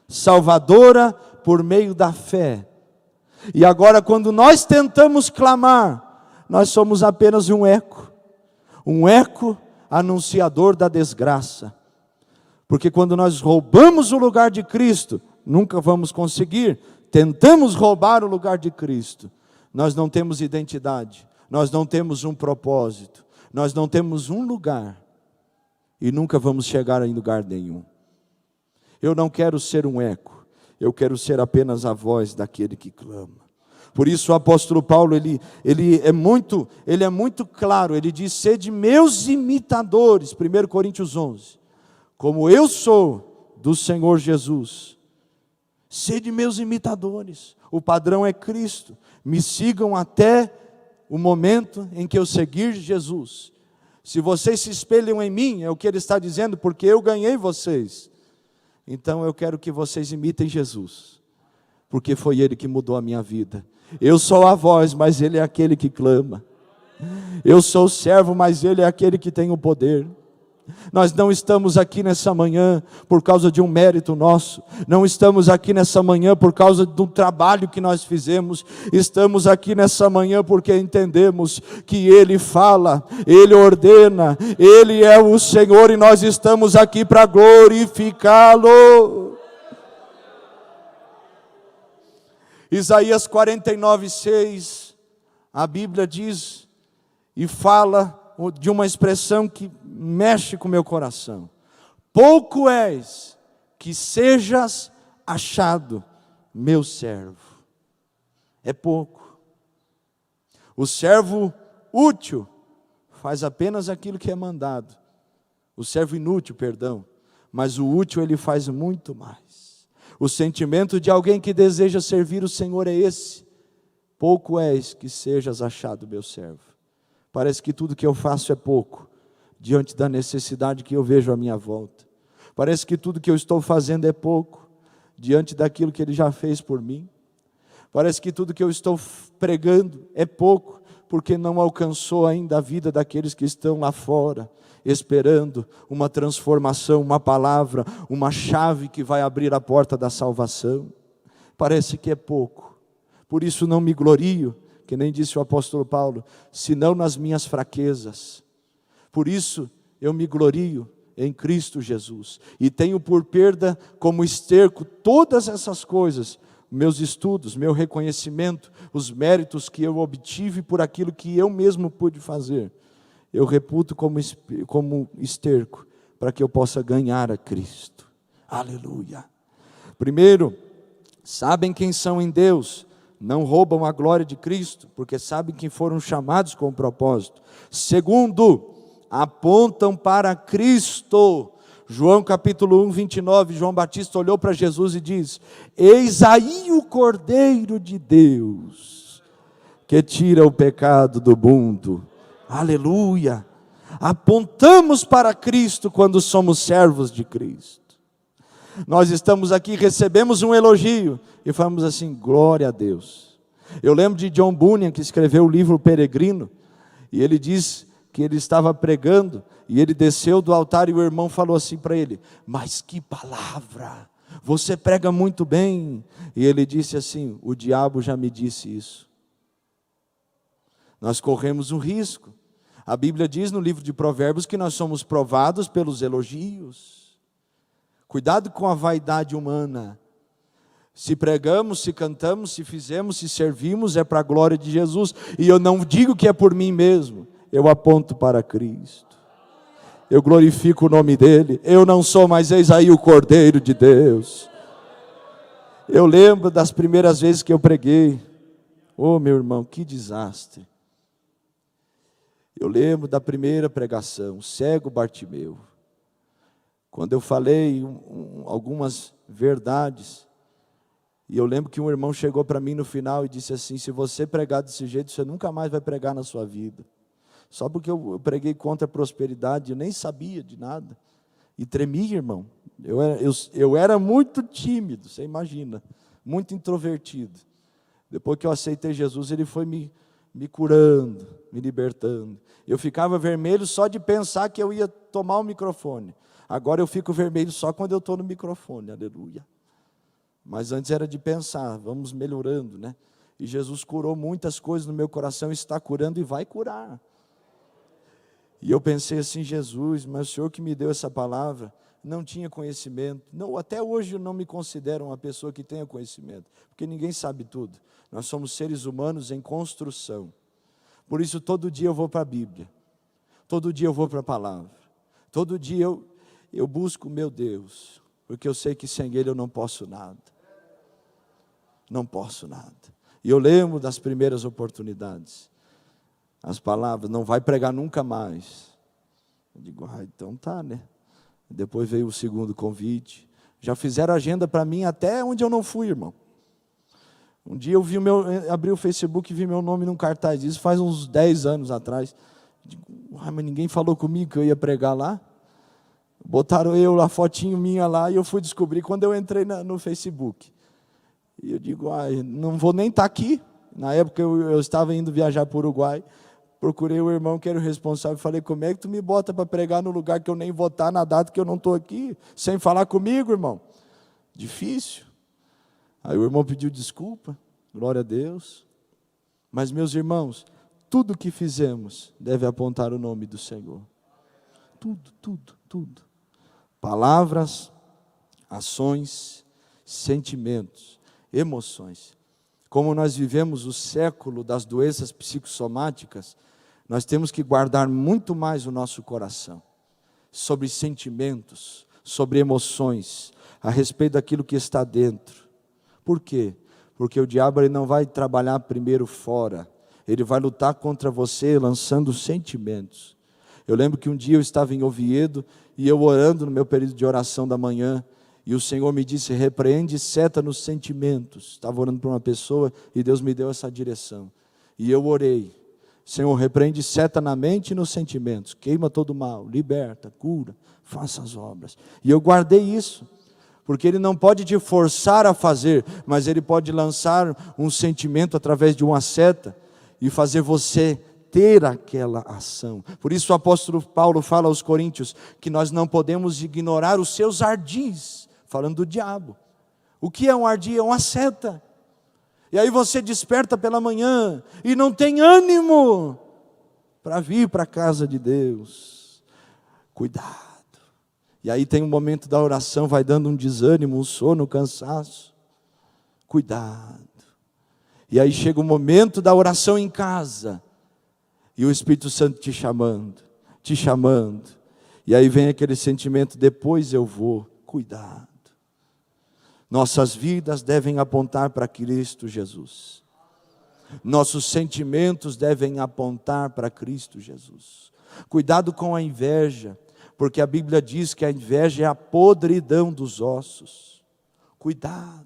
salvadora por meio da fé. E agora quando nós tentamos clamar, nós somos apenas um eco anunciador da desgraça. Porque quando nós roubamos o lugar de Cristo, nunca vamos conseguir. Tentamos roubar o lugar de Cristo, nós não temos identidade, nós não temos um propósito, nós não temos um lugar, e nunca vamos chegar em lugar nenhum. Eu não quero ser um eco, eu quero ser apenas a voz daquele que clama. Por isso o apóstolo Paulo, ele é muito claro, ele diz, sede meus imitadores, 1 Coríntios 11, como eu sou do Senhor Jesus, sede meus imitadores, o padrão é Cristo, me sigam até o momento em que eu seguir Jesus. Se vocês se espelham em mim, é o que ele está dizendo, porque eu ganhei vocês, então eu quero que vocês imitem Jesus, porque foi Ele que mudou a minha vida. Eu sou a voz, mas Ele é aquele que clama. Eu sou o servo, mas Ele é aquele que tem o poder. Nós não estamos aqui nessa manhã por causa de um mérito nosso. Não estamos aqui nessa manhã por causa do trabalho que nós fizemos. Estamos aqui nessa manhã porque entendemos que Ele fala, Ele ordena, Ele é o Senhor e nós estamos aqui para glorificá-lo. Isaías 49:6, a Bíblia diz e fala de uma expressão que mexe com o meu coração. Pouco és que sejas achado, meu servo. É pouco. O servo útil faz apenas aquilo que é mandado. O servo inútil, perdão, mas o útil ele faz muito mais. O sentimento de alguém que deseja servir o Senhor é esse. pouco és que sejas achado meu servo. Parece que tudo que eu faço é pouco, diante da necessidade que eu vejo à minha volta. Parece que tudo que eu estou fazendo é pouco, diante daquilo que Ele já fez por mim. Parece que tudo que eu estou pregando é pouco, porque não alcançou ainda a vida daqueles que estão lá fora, esperando uma transformação, uma palavra, uma chave que vai abrir a porta da salvação. Parece que é pouco. Por isso não me glorio, que nem disse o apóstolo Paulo, senão nas minhas fraquezas. Por isso eu me glorio em Cristo Jesus, e tenho por perda como esterco todas essas coisas, meus estudos, meu reconhecimento, os méritos que eu obtive por aquilo que eu mesmo pude fazer, eu reputo como esterco, para que eu possa ganhar a Cristo. Aleluia. Primeiro, sabem quem são em Deus, não roubam a glória de Cristo, porque sabem que foram chamados com propósito. Segundo, apontam para Cristo. João capítulo 1, 29, João Batista olhou para Jesus e diz: eis aí o Cordeiro de Deus, que tira o pecado do mundo. Aleluia! Apontamos para Cristo quando somos servos de Cristo. Nós estamos aqui, recebemos um elogio e falamos assim: glória a Deus. Eu lembro de John Bunyan, que escreveu o livro Peregrino, e ele diz que ele estava pregando, e ele desceu do altar e o irmão falou assim para ele: mas que palavra, você prega muito bem. E ele disse assim: o diabo já me disse isso. Nós corremos um risco. A Bíblia diz no livro de Provérbios que nós somos provados pelos elogios. Cuidado com a vaidade humana. Se pregamos, se cantamos, se fizemos, se servimos, é para a glória de Jesus. E eu não digo que é por mim mesmo, eu aponto para Cristo. Eu glorifico o nome dEle. Eu não sou mais, eis aí o Cordeiro de Deus. Eu lembro das primeiras vezes que eu preguei. Oh, meu irmão, que desastre. Eu lembro da primeira pregação, cego Bartimeu. Quando eu falei algumas verdades, e eu lembro que um irmão chegou para mim no final e disse assim: se você pregar desse jeito, você nunca mais vai pregar na sua vida. Só porque eu preguei contra a prosperidade, eu nem sabia de nada. E tremia, irmão. Eu era muito tímido, você imagina. Muito introvertido. Depois que eu aceitei Jesus, Ele foi me curando, me libertando. Eu ficava vermelho só de pensar que eu ia tomar o microfone. Agora eu fico vermelho só quando eu estou no microfone, aleluia. Mas antes era de pensar, vamos melhorando, né? E Jesus curou muitas coisas no meu coração, está curando e vai curar. E eu pensei assim: Jesus, mas o Senhor que me deu essa palavra, não tinha conhecimento. Não, até hoje eu não me considero uma pessoa que tenha conhecimento, porque ninguém sabe tudo. Nós somos seres humanos em construção. Por isso todo dia eu vou para a Bíblia, todo dia eu vou para a palavra, todo dia eu busco o meu Deus, porque eu sei que sem Ele eu não posso nada. Não posso nada. E eu lembro das primeiras oportunidades. As palavras: não vai pregar nunca mais. Eu digo: então tá, né? Depois veio o segundo convite. Já fizeram agenda para mim até onde eu não fui, irmão. Um dia eu abri o Facebook e vi meu nome num cartaz. Isso faz uns 10 anos atrás. Eu digo: mas ninguém falou comigo que eu ia pregar lá. Botaram a fotinho minha lá, e eu fui descobrir quando eu entrei no Facebook. E eu digo: não vou nem estar aqui. Na época eu estava indo viajar para o Uruguai. Procurei o irmão que era o responsável e falei: como é que tu me bota para pregar no lugar que eu nem vou estar, na data que eu não estou aqui, sem falar comigo, irmão? Difícil. Aí o irmão pediu desculpa, glória a Deus. Mas, meus irmãos, tudo que fizemos deve apontar o nome do Senhor. Tudo, tudo, tudo. Palavras, ações, sentimentos, emoções. Como nós vivemos o século das doenças psicossomáticas, nós temos que guardar muito mais o nosso coração sobre sentimentos, sobre emoções, a respeito daquilo que está dentro. Por quê? Porque o diabo ele não vai trabalhar primeiro fora, ele vai lutar contra você lançando sentimentos. Eu lembro que um dia eu estava em Oviedo e eu orando no meu período de oração da manhã, E o Senhor me disse: repreende seta nos sentimentos. Estava orando para uma pessoa e Deus me deu essa direção. E eu orei: Senhor, repreende seta na mente e nos sentimentos. Queima todo o mal, liberta, cura, faça as obras. E eu guardei isso. Porque Ele não pode te forçar a fazer, mas Ele pode lançar um sentimento através de uma seta e fazer você ter aquela ação. Por isso o apóstolo Paulo fala aos Coríntios que nós não podemos ignorar os seus ardis, falando do diabo. O que é um ardil? É uma seta. E aí você desperta pela manhã e não tem ânimo para vir para a casa de Deus. Cuidado. E aí tem um momento da oração, vai dando um desânimo, um sono, um cansaço. Cuidado. E aí chega o momento da oração em casa. E o Espírito Santo te chamando, te chamando. E aí vem aquele sentimento: depois eu vou. Cuidado. Nossas vidas devem apontar para Cristo Jesus. Nossos sentimentos devem apontar para Cristo Jesus. Cuidado com a inveja. Porque a Bíblia diz que a inveja é a podridão dos ossos. Cuidado.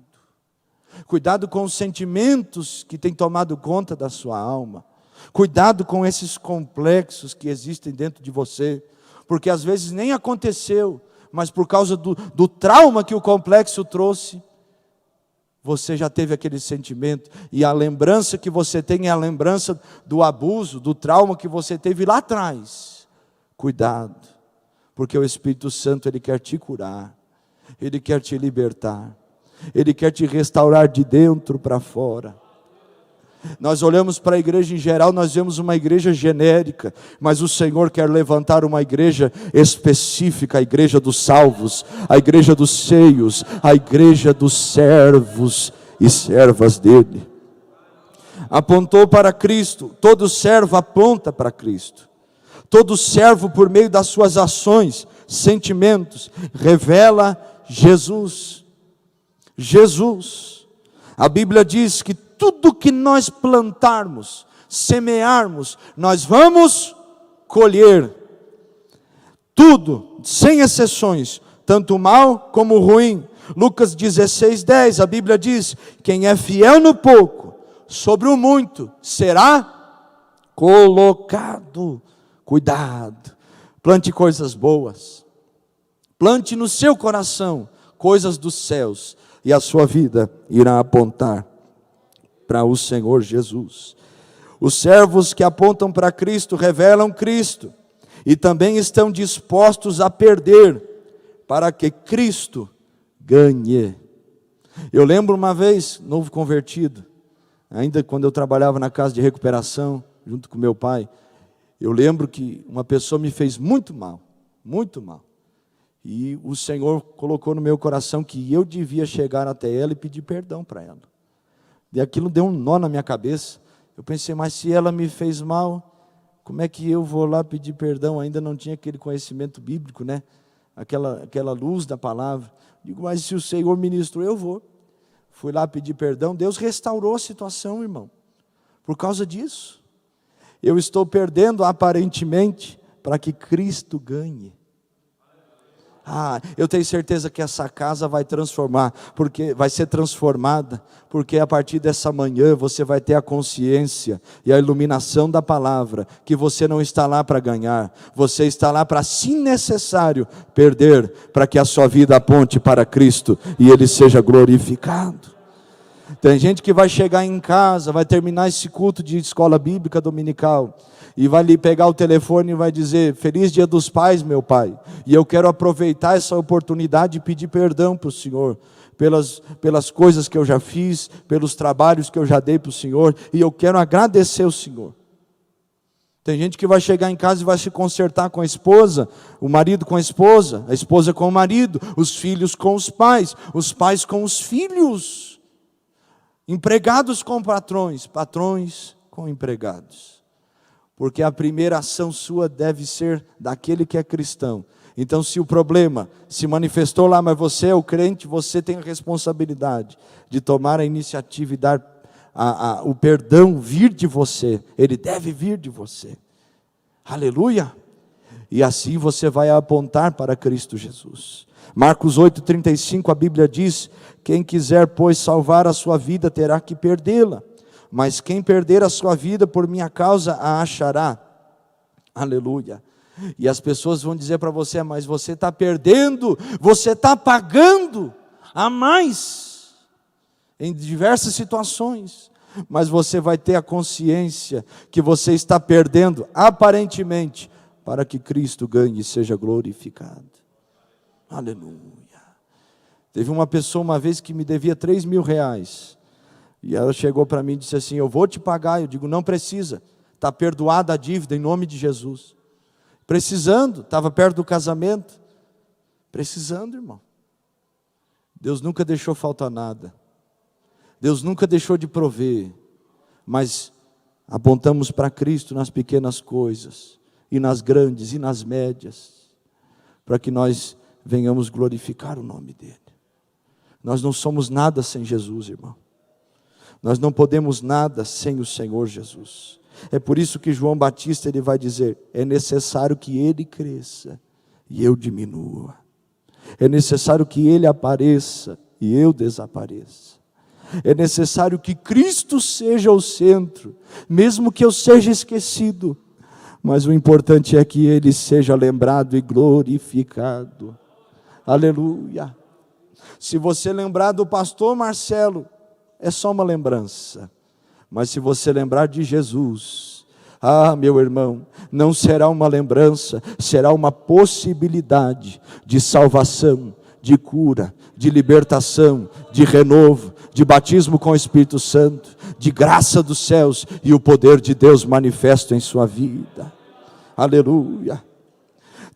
Cuidado com os sentimentos que têm tomado conta da sua alma. Cuidado com esses complexos que existem dentro de você. Porque às vezes nem aconteceu, mas por causa do trauma que o complexo trouxe, você já teve aquele sentimento. E a lembrança que você tem é a lembrança do abuso, do trauma que você teve lá atrás. Cuidado. Porque o Espírito Santo, Ele quer te curar, Ele quer te libertar, Ele quer te restaurar de dentro para fora. Nós olhamos para a igreja em geral, nós vemos uma igreja genérica, mas o Senhor quer levantar uma igreja específica, a igreja dos salvos, a igreja dos ceios, a igreja dos servos e servas dEle. Apontou para Cristo, todo servo aponta para Cristo. Todo servo, por meio das suas ações, sentimentos, revela Jesus. Jesus. A Bíblia diz que tudo que nós plantarmos, semearmos, nós vamos colher. Tudo, sem exceções, tanto o mal como o ruim. Lucas 16:10, a Bíblia diz: quem é fiel no pouco, sobre o muito será colocado. Cuidado, plante coisas boas, plante no seu coração coisas dos céus, e a sua vida irá apontar para o Senhor Jesus. Os servos que apontam para Cristo revelam Cristo, e também estão dispostos a perder, para que Cristo ganhe. Eu lembro uma vez, novo convertido, ainda quando eu trabalhava na casa de recuperação, junto com meu pai, eu lembro que uma pessoa me fez muito mal, e o Senhor colocou no meu coração que eu devia chegar até ela e pedir perdão para ela, e aquilo deu um nó na minha cabeça. Eu pensei: mas se ela me fez mal, como é que eu vou lá pedir perdão? Ainda não tinha aquele conhecimento bíblico, né? Aquela luz da palavra. Digo: mas se o Senhor ministrou, eu vou. Fui lá pedir perdão, Deus restaurou a situação, irmão, por causa disso. Eu estou perdendo aparentemente para que Cristo ganhe. Eu tenho certeza que essa casa vai transformar, porque vai ser transformada, porque a partir dessa manhã você vai ter a consciência e a iluminação da palavra, que você não está lá para ganhar, você está lá para, se necessário, perder, para que a sua vida aponte para Cristo e Ele seja glorificado. Tem gente que vai chegar em casa, vai terminar esse culto de escola bíblica dominical, e vai lhe pegar o telefone e vai dizer: feliz dia dos pais, meu pai, e eu quero aproveitar essa oportunidade e pedir perdão para o Senhor, pelas coisas que eu já fiz, pelos trabalhos que eu já dei para o Senhor, e eu quero agradecer o Senhor. Tem gente que vai chegar em casa e vai se consertar com a esposa, o marido com a esposa com o marido, os filhos com os pais com os filhos, empregados com patrões, patrões com empregados. Porque a primeira ação sua deve ser daquele que é cristão. Então, se o problema se manifestou lá, mas você é o crente, você tem a responsabilidade de tomar a iniciativa e dar o perdão vir de você. Ele deve vir de você. Aleluia! e assim você vai apontar para Cristo Jesus. Marcos 8,35, a Bíblia diz: quem quiser, pois, salvar a sua vida, terá que perdê-la, mas quem perder a sua vida por minha causa, a achará. Aleluia. E as pessoas vão dizer para você: mas você está perdendo, você está pagando a mais, em diversas situações, mas você vai ter a consciência que você está perdendo, aparentemente, para que Cristo ganhe e seja glorificado. Aleluia. Teve uma pessoa uma vez que me devia 3 mil reais, e ela chegou para mim e disse assim: eu vou te pagar. Eu digo: não precisa, está perdoada a dívida em nome de Jesus. Precisando, estava perto do casamento, precisando, irmão. Deus nunca deixou faltar nada, Deus nunca deixou de prover, mas apontamos para Cristo nas pequenas coisas, e nas grandes, e nas médias, para que nós venhamos glorificar o nome dEle. Nós não somos nada sem Jesus, irmão. Nós não podemos nada sem o Senhor Jesus. É por isso que João Batista ele vai dizer: é necessário que Ele cresça e eu diminua. É necessário que Ele apareça e eu desapareça. É necessário que Cristo seja o centro, mesmo que eu seja esquecido. Mas o importante é que Ele seja lembrado e glorificado. Aleluia. Se você lembrar do pastor Marcelo, é só uma lembrança. Mas se você lembrar de Jesus, meu irmão, não será uma lembrança, será uma possibilidade de salvação, de cura, de libertação, de renovo, de batismo com o Espírito Santo, de graça dos céus e o poder de Deus manifesto em sua vida. Aleluia.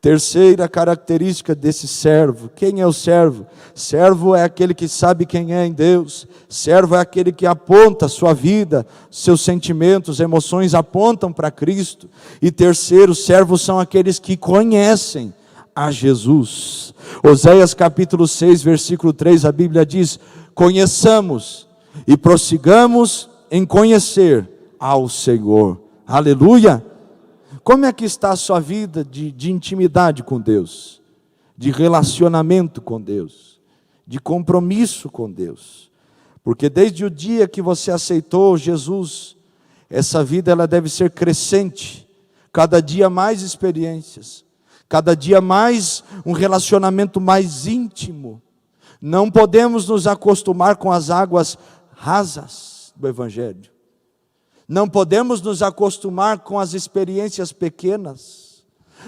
Terceira característica desse servo. Quem é o servo? Servo é aquele que sabe quem é em Deus. Servo é aquele que aponta a sua vida, seus sentimentos, emoções apontam para Cristo. E terceiro, servos são aqueles que conhecem a Jesus. Oséias capítulo 6, versículo 3, a Bíblia diz: conheçamos e prossigamos em conhecer ao Senhor. Aleluia. Como é que está a sua vida de intimidade com Deus, de relacionamento com Deus, de compromisso com Deus? Porque desde o dia que você aceitou Jesus, essa vida ela deve ser crescente, cada dia mais experiências, cada dia mais um relacionamento mais íntimo. Não podemos nos acostumar com as águas rasas do Evangelho. Não podemos nos acostumar com as experiências pequenas.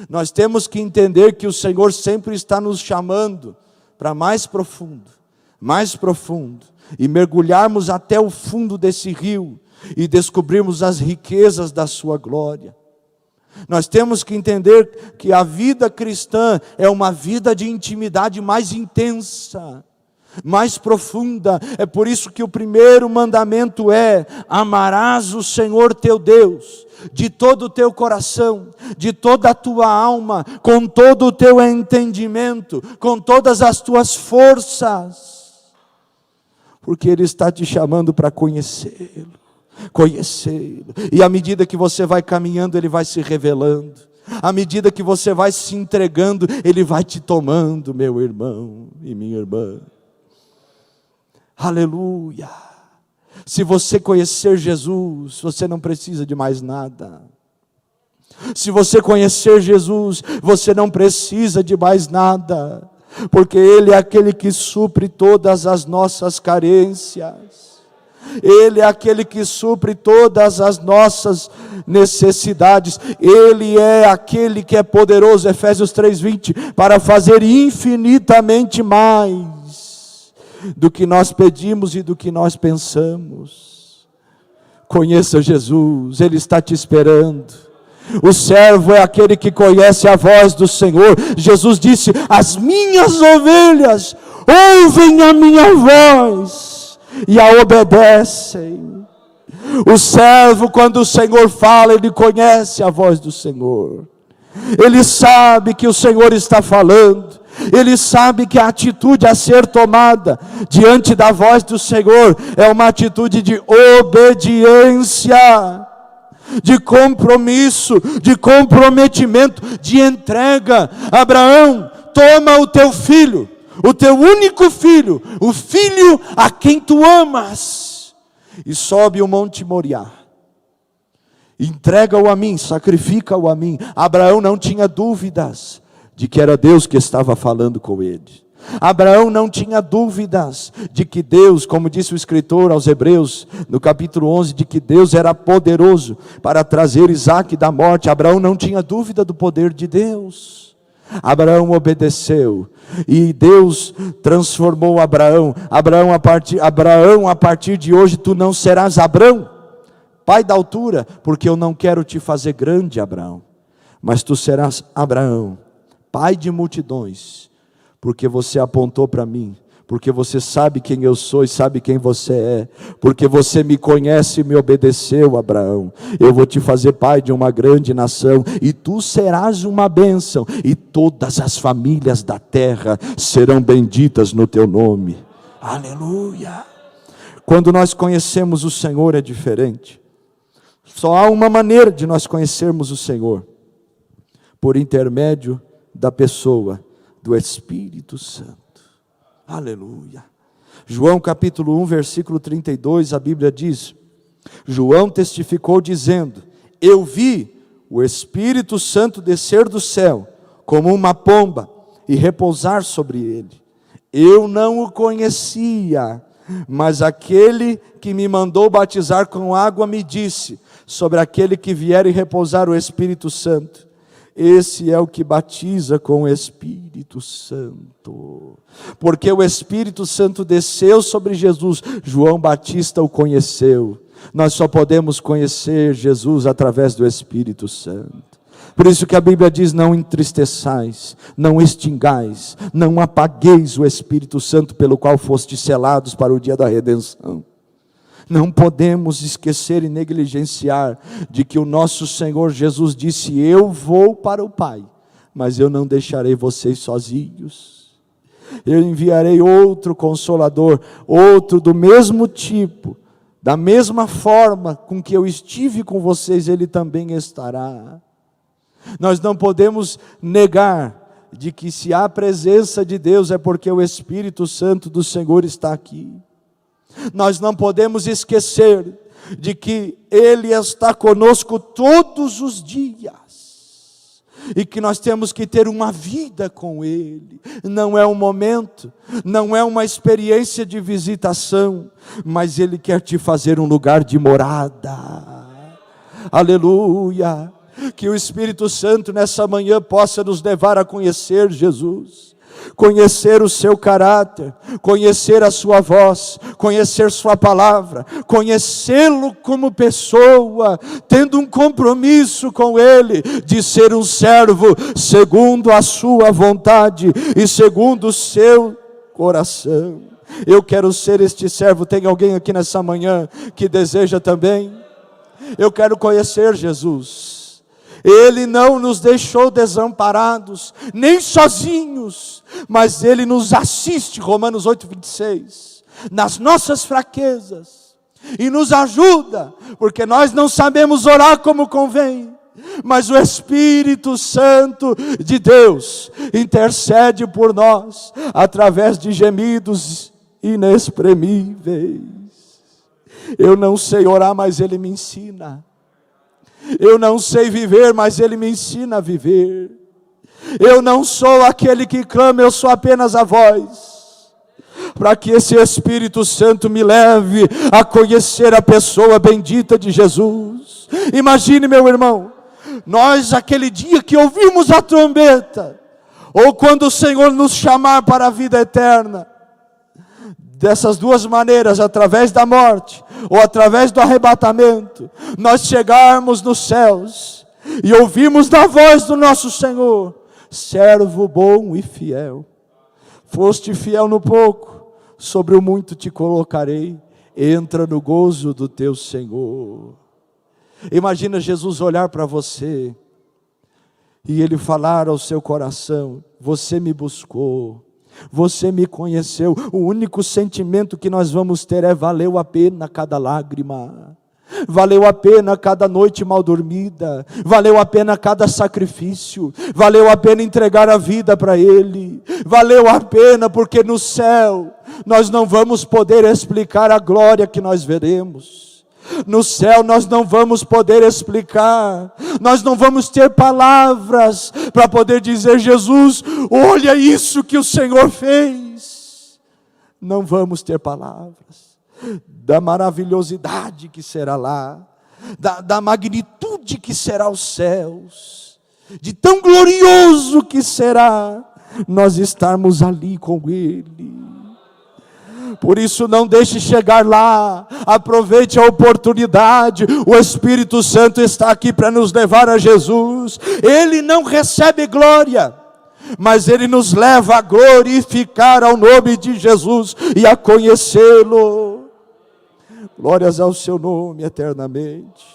Nós temos que entender que o Senhor sempre está nos chamando para mais profundo, e mergulharmos até o fundo desse rio, e descobrirmos as riquezas da sua glória. Nós temos que entender que a vida cristã é uma vida de intimidade mais intensa, mais profunda. É por isso que o primeiro mandamento é: amarás o Senhor teu Deus de todo o teu coração, de toda a tua alma, com todo o teu entendimento, com todas as tuas forças, porque Ele está te chamando para conhecê-lo, e à medida que você vai caminhando, Ele vai se revelando, à medida que você vai se entregando, Ele vai te tomando, meu irmão e minha irmã. Aleluia. Se você conhecer Jesus, você não precisa de mais nada. Se você conhecer Jesus, você não precisa de mais nada, porque Ele é aquele que supre todas as nossas carências. Ele é aquele que supre todas as nossas necessidades. Ele é aquele que é poderoso, Efésios 3:20, para fazer infinitamente mais do que nós pedimos e do que nós pensamos. Conheça Jesus, Ele está te esperando. O servo é aquele que conhece a voz do Senhor. Jesus disse: as minhas ovelhas ouvem a minha voz e a obedecem. O servo, quando o Senhor fala, ele conhece a voz do Senhor. Ele sabe que o Senhor está falando. Ele sabe que a atitude a ser tomada diante da voz do Senhor é uma atitude de obediência. de compromisso, de comprometimento, de entrega. Abraão, toma o teu filho, o teu único filho, o filho a quem tu amas, e sobe o monte Moriá. Entrega-o a mim, sacrifica-o a mim. Abraão não tinha dúvidas de que era Deus que estava falando com ele. Abraão não tinha dúvidas de que Deus, como disse o escritor aos Hebreus, no capítulo 11, de que Deus era poderoso para trazer Isaque da morte. Abraão não tinha dúvida do poder de Deus. Abraão obedeceu, e Deus transformou Abraão. Abraão, a partir de hoje tu não serás Abrão, pai da altura, porque eu não quero te fazer grande, Abraão, mas tu serás Abraão, pai de multidões, porque você apontou para mim, porque você sabe quem eu sou e sabe quem você é, porque você me conhece e me obedeceu, Abraão. Eu vou te fazer pai de uma grande nação, e tu serás uma bênção, e todas as famílias da terra serão benditas no teu nome. Aleluia! Quando nós conhecemos o Senhor é diferente. Só há uma maneira de nós conhecermos o Senhor: por intermédio da pessoa do Espírito Santo. Aleluia. João capítulo 1, versículo 32, a Bíblia diz: João testificou dizendo: eu vi o Espírito Santo descer do céu como uma pomba e repousar sobre ele. Eu não o conhecia, mas aquele que me mandou batizar com água me disse: sobre aquele que vier e repousar o Espírito Santo, esse é o que batiza com o Espírito Santo. Porque o Espírito Santo desceu sobre Jesus, João Batista o conheceu. Nós só podemos conhecer Jesus através do Espírito Santo. Por isso que a Bíblia diz: não entristeçais, não extingais, não apagueis o Espírito Santo, pelo qual fostes selados para o dia da redenção. Não podemos esquecer e negligenciar de que o nosso Senhor Jesus disse: eu vou para o Pai, mas eu não deixarei vocês sozinhos. Eu enviarei outro Consolador, outro do mesmo tipo, da mesma forma com que eu estive com vocês, Ele também estará. Nós não podemos negar de que se há presença de Deus é porque o Espírito Santo do Senhor está aqui. Nós não podemos esquecer de que Ele está conosco todos os dias, e que nós temos que ter uma vida com Ele. Não é um momento, não é uma experiência de visitação, mas Ele quer te fazer um lugar de morada. Aleluia! Que o Espírito Santo nessa manhã possa nos levar a conhecer Jesus, conhecer o seu caráter, conhecer a sua voz, conhecer sua palavra, conhecê-lo como pessoa, tendo um compromisso com Ele, de ser um servo segundo a sua vontade e segundo o seu coração. Eu quero ser este servo. Tem alguém aqui nessa manhã que deseja também? Eu quero conhecer Jesus. Ele não nos deixou desamparados, nem sozinhos, mas Ele nos assiste, Romanos 8:26, nas nossas fraquezas, e nos ajuda, porque nós não sabemos orar como convém, mas o Espírito Santo de Deus intercede por nós, através de gemidos inexprimíveis. Eu não sei orar, mas Ele me ensina. Eu não sei viver, mas Ele me ensina a viver. Eu não sou aquele que clama, eu sou apenas a voz, para que esse Espírito Santo me leve a conhecer a pessoa bendita de Jesus. Imagine, meu irmão, nós aquele dia que ouvimos a trombeta, ou quando o Senhor nos chamar para a vida eterna, dessas duas maneiras, através da morte ou através do arrebatamento, nós chegarmos nos céus e ouvimos da voz do nosso Senhor: servo bom e fiel, foste fiel no pouco, sobre o muito te colocarei, entra no gozo do teu Senhor. Imagina Jesus olhar para você e Ele falar ao seu coração: você me buscou, você me conheceu. O único sentimento que nós vamos ter é: valeu a pena cada lágrima. Valeu a pena cada noite mal dormida, valeu a pena cada sacrifício, valeu a pena entregar a vida para Ele, valeu a pena porque no céu nós não vamos poder explicar a glória que nós veremos. No céu nós não vamos poder explicar, nós não vamos ter palavras para poder dizer: Jesus, olha isso que o Senhor fez. Não vamos ter palavras da maravilhosidade que será lá, da magnitude que será os céus, de tão glorioso que será nós estarmos ali com Ele. Por isso não deixe chegar lá, aproveite a oportunidade, o Espírito Santo está aqui para nos levar a Jesus. Ele não recebe glória, mas Ele nos leva a glorificar ao nome de Jesus e a conhecê-lo. Glórias ao seu nome eternamente.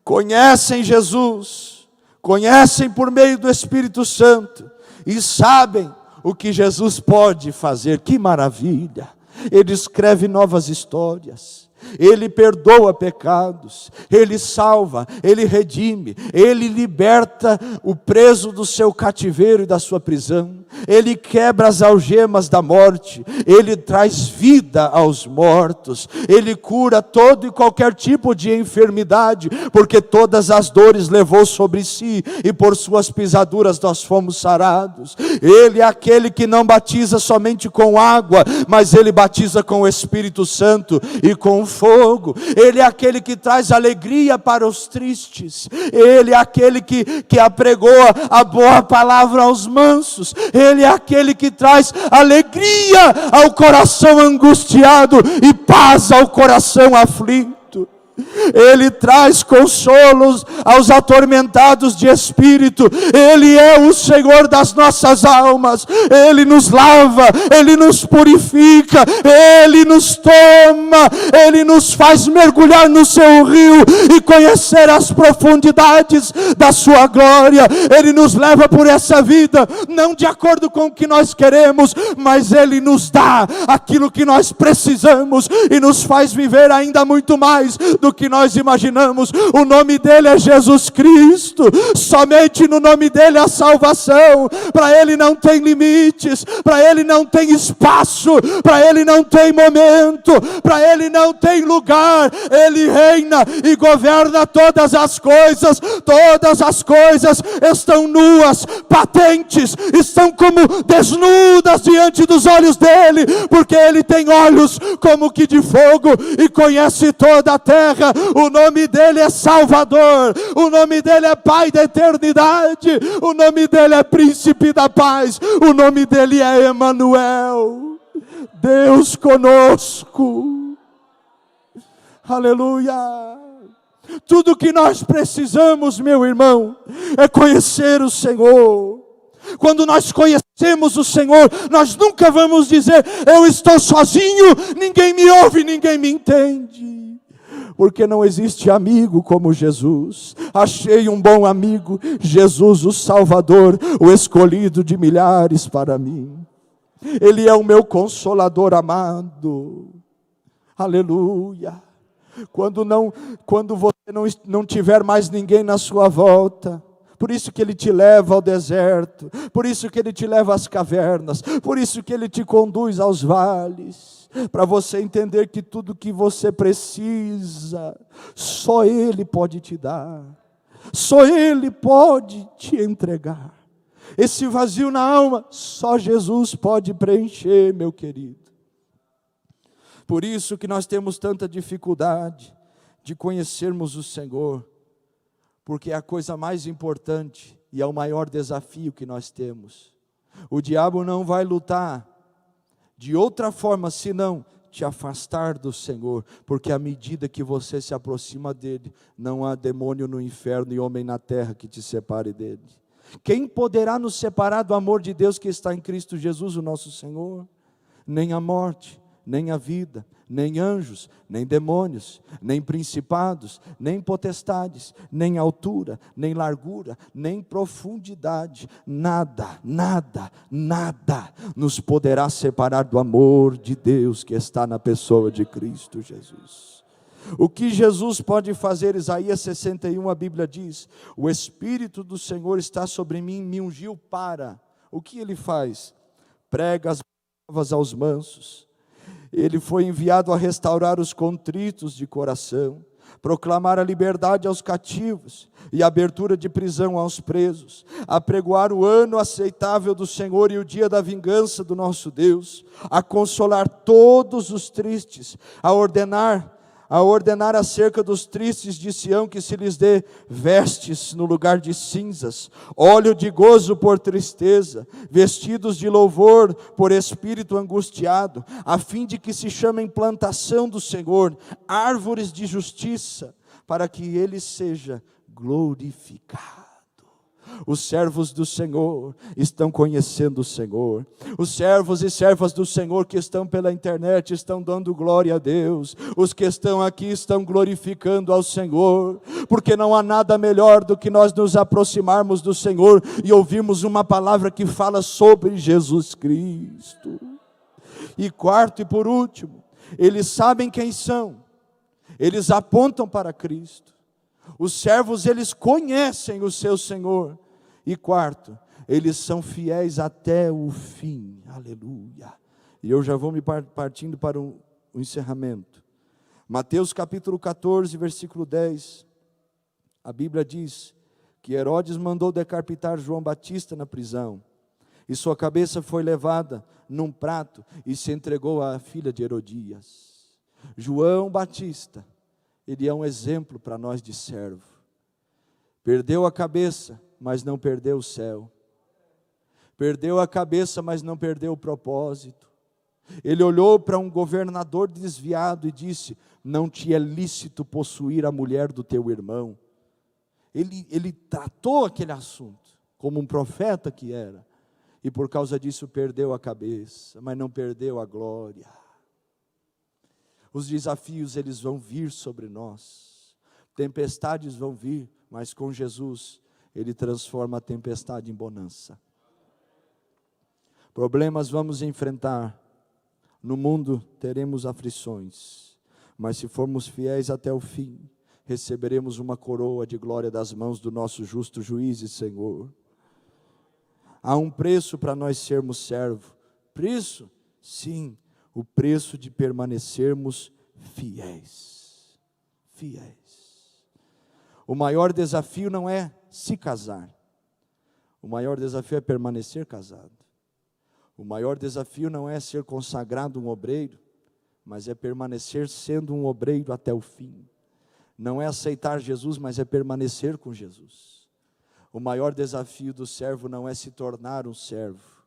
Conhecem Jesus, conhecem por meio do Espírito Santo e sabem o que Jesus pode fazer. Que maravilha! Ele escreve novas histórias, Ele perdoa pecados, Ele salva, Ele redime, Ele liberta o preso do seu cativeiro e da sua prisão, Ele quebra as algemas da morte, Ele traz vida aos mortos, Ele cura todo e qualquer tipo de enfermidade, porque todas as dores levou sobre si, e por suas pisaduras nós fomos sarados. Ele é aquele que não batiza somente com água, mas Ele batiza com o Espírito Santo e com fogo. Ele é aquele que traz alegria para os tristes, Ele é aquele que apregou a boa palavra aos mansos, Ele é aquele que traz alegria ao coração angustiado e paz ao coração aflito. Ele traz consolos aos atormentados de espírito. Ele é o Senhor das nossas almas. Ele nos lava, Ele nos purifica, Ele nos toma, Ele nos faz mergulhar no seu rio e conhecer as profundidades da sua glória. Ele nos leva por essa vida, não de acordo com o que nós queremos, mas Ele nos dá aquilo que nós precisamos e nos faz viver ainda muito mais do que nós imaginamos. O nome dele é Jesus Cristo. Somente no nome dele há salvação. Para ele não tem limites, para ele não tem espaço, para ele não tem momento, para ele não tem lugar. Ele reina e governa todas as coisas. Todas as coisas estão nuas, patentes, estão como desnudas diante dos olhos dele, porque ele tem olhos como que de fogo e conhece toda a terra. O nome dele é Salvador, o nome dele é Pai da eternidade, o nome dele é Príncipe da paz, o nome dele é Emanuel, Deus conosco. Aleluia. Tudo que nós precisamos, meu irmão, é conhecer o Senhor. Quando nós conhecemos o Senhor, nós nunca vamos dizer: eu estou sozinho, ninguém me ouve, ninguém me entende. Porque não existe amigo como Jesus. Achei um bom amigo, Jesus o Salvador, o escolhido de milhares para mim. Ele é o meu consolador amado. Aleluia. Quando você não tiver mais ninguém na sua volta, por isso que Ele te leva ao deserto, por isso que Ele te leva às cavernas, por isso que Ele te conduz aos vales, para você entender que tudo que você precisa, só Ele pode te dar, só Ele pode te entregar. Esse vazio na alma, só Jesus pode preencher, meu querido. Por isso que nós temos tanta dificuldade de conhecermos o Senhor, porque é a coisa mais importante e é o maior desafio que nós temos. O diabo não vai lutar de outra forma senão te afastar do Senhor, porque à medida que você se aproxima dele, não há demônio no inferno e homem na terra que te separe dele. Quem poderá nos separar do amor de Deus que está em Cristo Jesus, o nosso Senhor? Nem a morte, nem a vida, nem anjos, nem demônios, nem principados, nem potestades, nem altura, nem largura, nem profundidade, nada, nada, nada nos poderá separar do amor de Deus que está na pessoa de Cristo Jesus. O que Jesus pode fazer? Isaías 61, a Bíblia diz: o Espírito do Senhor está sobre mim, me ungiu para. O que Ele faz? Prega as boas novas aos mansos. Ele foi enviado a restaurar os contritos de coração, proclamar a liberdade aos cativos e a abertura de prisão aos presos, apregoar o ano aceitável do Senhor e o dia da vingança do nosso Deus, a consolar todos os tristes, a ordenar acerca dos tristes de Sião que se lhes dê vestes no lugar de cinzas, óleo de gozo por tristeza, vestidos de louvor por espírito angustiado, a fim de que se chamem plantação do Senhor, árvores de justiça, para que Ele seja glorificado. Os servos do Senhor estão conhecendo o Senhor. Os servos e servas do Senhor que estão pela internet estão dando glória a Deus. Os que estão aqui estão glorificando ao Senhor, porque não há nada melhor do que nós nos aproximarmos do Senhor e ouvirmos uma palavra que fala sobre Jesus Cristo. E quarto e por último, eles sabem quem são, eles apontam para Cristo. Os servos, eles conhecem o seu Senhor. E quarto, eles são fiéis até o fim. Aleluia. E eu já vou me partindo para o encerramento. Mateus capítulo 14, versículo 10. A Bíblia diz que Herodes mandou decapitar João Batista na prisão. E sua cabeça foi levada num prato e se entregou à filha de Herodias. João Batista, ele é um exemplo para nós de servo. Perdeu a cabeça, mas não perdeu o céu. Perdeu a cabeça, mas não perdeu o propósito. Ele olhou para um governador desviado e disse: não te é lícito possuir a mulher do teu irmão. Ele tratou aquele assunto como um profeta que era. E por causa disso perdeu a cabeça, mas não perdeu a glória. Os desafios, eles vão vir sobre nós. Tempestades vão vir, mas com Jesus, Ele transforma a tempestade em bonança. Problemas vamos enfrentar. No mundo teremos aflições, mas se formos fiéis até o fim, receberemos uma coroa de glória das mãos do nosso justo juiz e Senhor. Há um preço para nós sermos servos. Preço? Sim, o preço de permanecermos fiéis. Fiéis. O maior desafio não é se casar. O maior desafio é permanecer casado. O maior desafio não é ser consagrado um obreiro, mas é permanecer sendo um obreiro até o fim. Não é aceitar Jesus, mas é permanecer com Jesus. O maior desafio do servo não é se tornar um servo.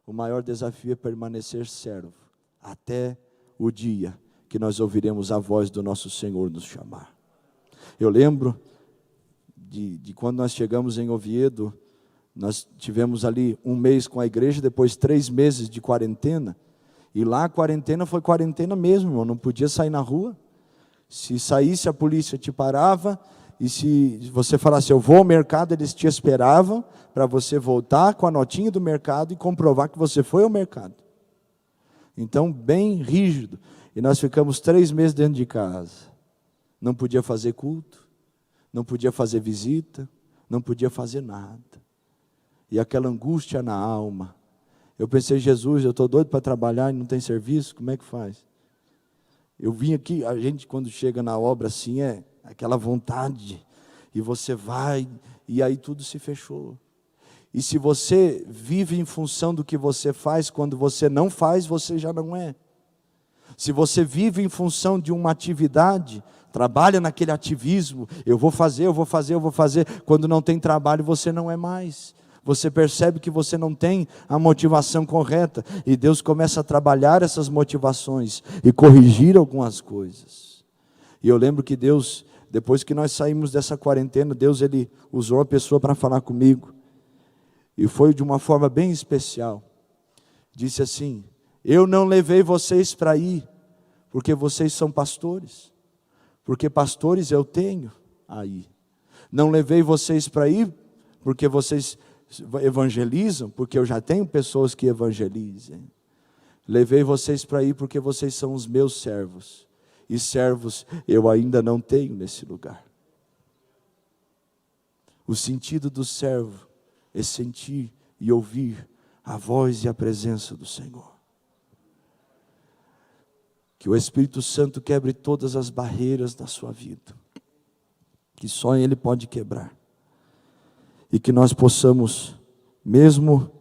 O maior desafio é permanecer servo até o dia que nós ouviremos a voz do nosso Senhor nos chamar. Eu lembro de quando nós chegamos em Oviedo, nós tivemos ali um mês com a igreja, depois 3 meses de quarentena, e lá a quarentena foi quarentena mesmo, irmão, não podia sair na rua. Se saísse a polícia te parava, e se você falasse eu vou ao mercado, eles te esperavam para você voltar com a notinha do mercado e comprovar que você foi ao mercado. Então bem rígido, e nós ficamos 3 meses dentro de casa, não podia fazer culto, não podia fazer visita, não podia fazer nada, e aquela angústia na alma. Eu pensei, Jesus, eu estou doido para trabalhar e não tem serviço, como é que faz? Eu vim aqui, a gente quando chega na obra assim, é aquela vontade, e você vai, e aí tudo se fechou. E se você vive em função do que você faz, quando você não faz, você já não é. Se você vive em função de uma atividade, trabalha naquele ativismo, eu vou fazer, quando não tem trabalho você não é mais. Você percebe que você não tem a motivação correta, e Deus começa a trabalhar essas motivações e corrigir algumas coisas. E eu lembro que Deus, depois que nós saímos dessa quarentena, Deus ele usou a pessoa para falar comigo, e foi de uma forma bem especial. Disse assim: eu não levei vocês para ir, porque vocês são pastores, porque pastores eu tenho aí. Não levei vocês para ir, porque vocês evangelizam, porque eu já tenho pessoas que evangelizem. Levei vocês para ir, porque vocês são os meus servos, e servos eu ainda não tenho nesse lugar. O sentido do servo é sentir e ouvir a voz e a presença do Senhor. Que o Espírito Santo quebre todas as barreiras da sua vida, que só Ele pode quebrar. E que nós possamos, mesmo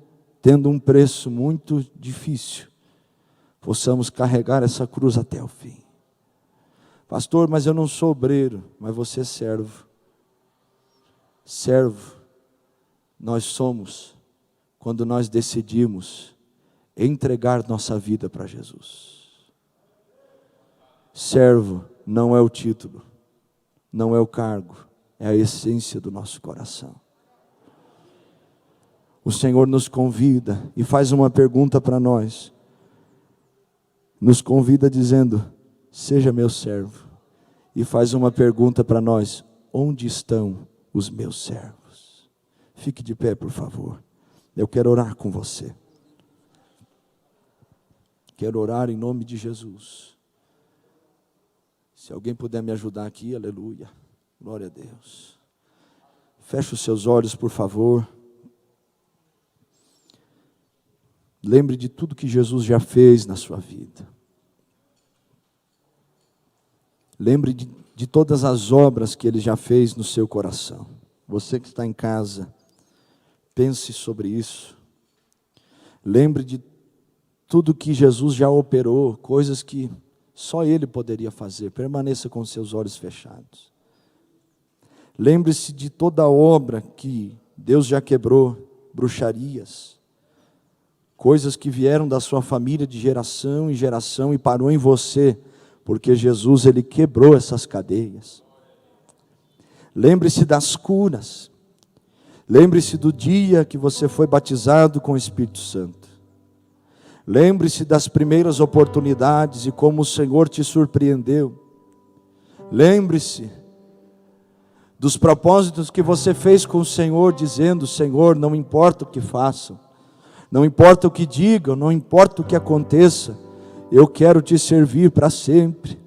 tendo um preço muito difícil, possamos carregar essa cruz até o fim. Pastor, mas eu não sou obreiro, mas você é servo. Servo, nós somos quando nós decidimos entregar nossa vida para Jesus. Servo não é o título, não é o cargo, é a essência do nosso coração. O Senhor nos convida e faz uma pergunta para nós. Nos convida dizendo: seja meu servo. E faz uma pergunta para nós: onde estão os meus servos? Fique de pé, por favor. Eu quero orar com você. Quero orar em nome de Jesus. Se alguém puder me ajudar aqui, aleluia. Glória a Deus. Feche os seus olhos, por favor. Lembre de tudo que Jesus já fez na sua vida. Lembre de todas as obras que Ele já fez no seu coração. Você que está em casa, pense sobre isso. Lembre de tudo que Jesus já operou, coisas que só Ele poderia fazer. Permaneça com seus olhos fechados. Lembre-se de toda a obra que Deus já quebrou, bruxarias, coisas que vieram da sua família de geração em geração e parou em você, porque Jesus, Ele quebrou essas cadeias. Lembre-se das curas. Lembre-se do dia que você foi batizado com o Espírito Santo. Lembre-se das primeiras oportunidades e como o Senhor te surpreendeu. Lembre-se dos propósitos que você fez com o Senhor, dizendo: Senhor, não importa o que façam, não importa o que digam, não importa o que aconteça, eu quero te servir para sempre.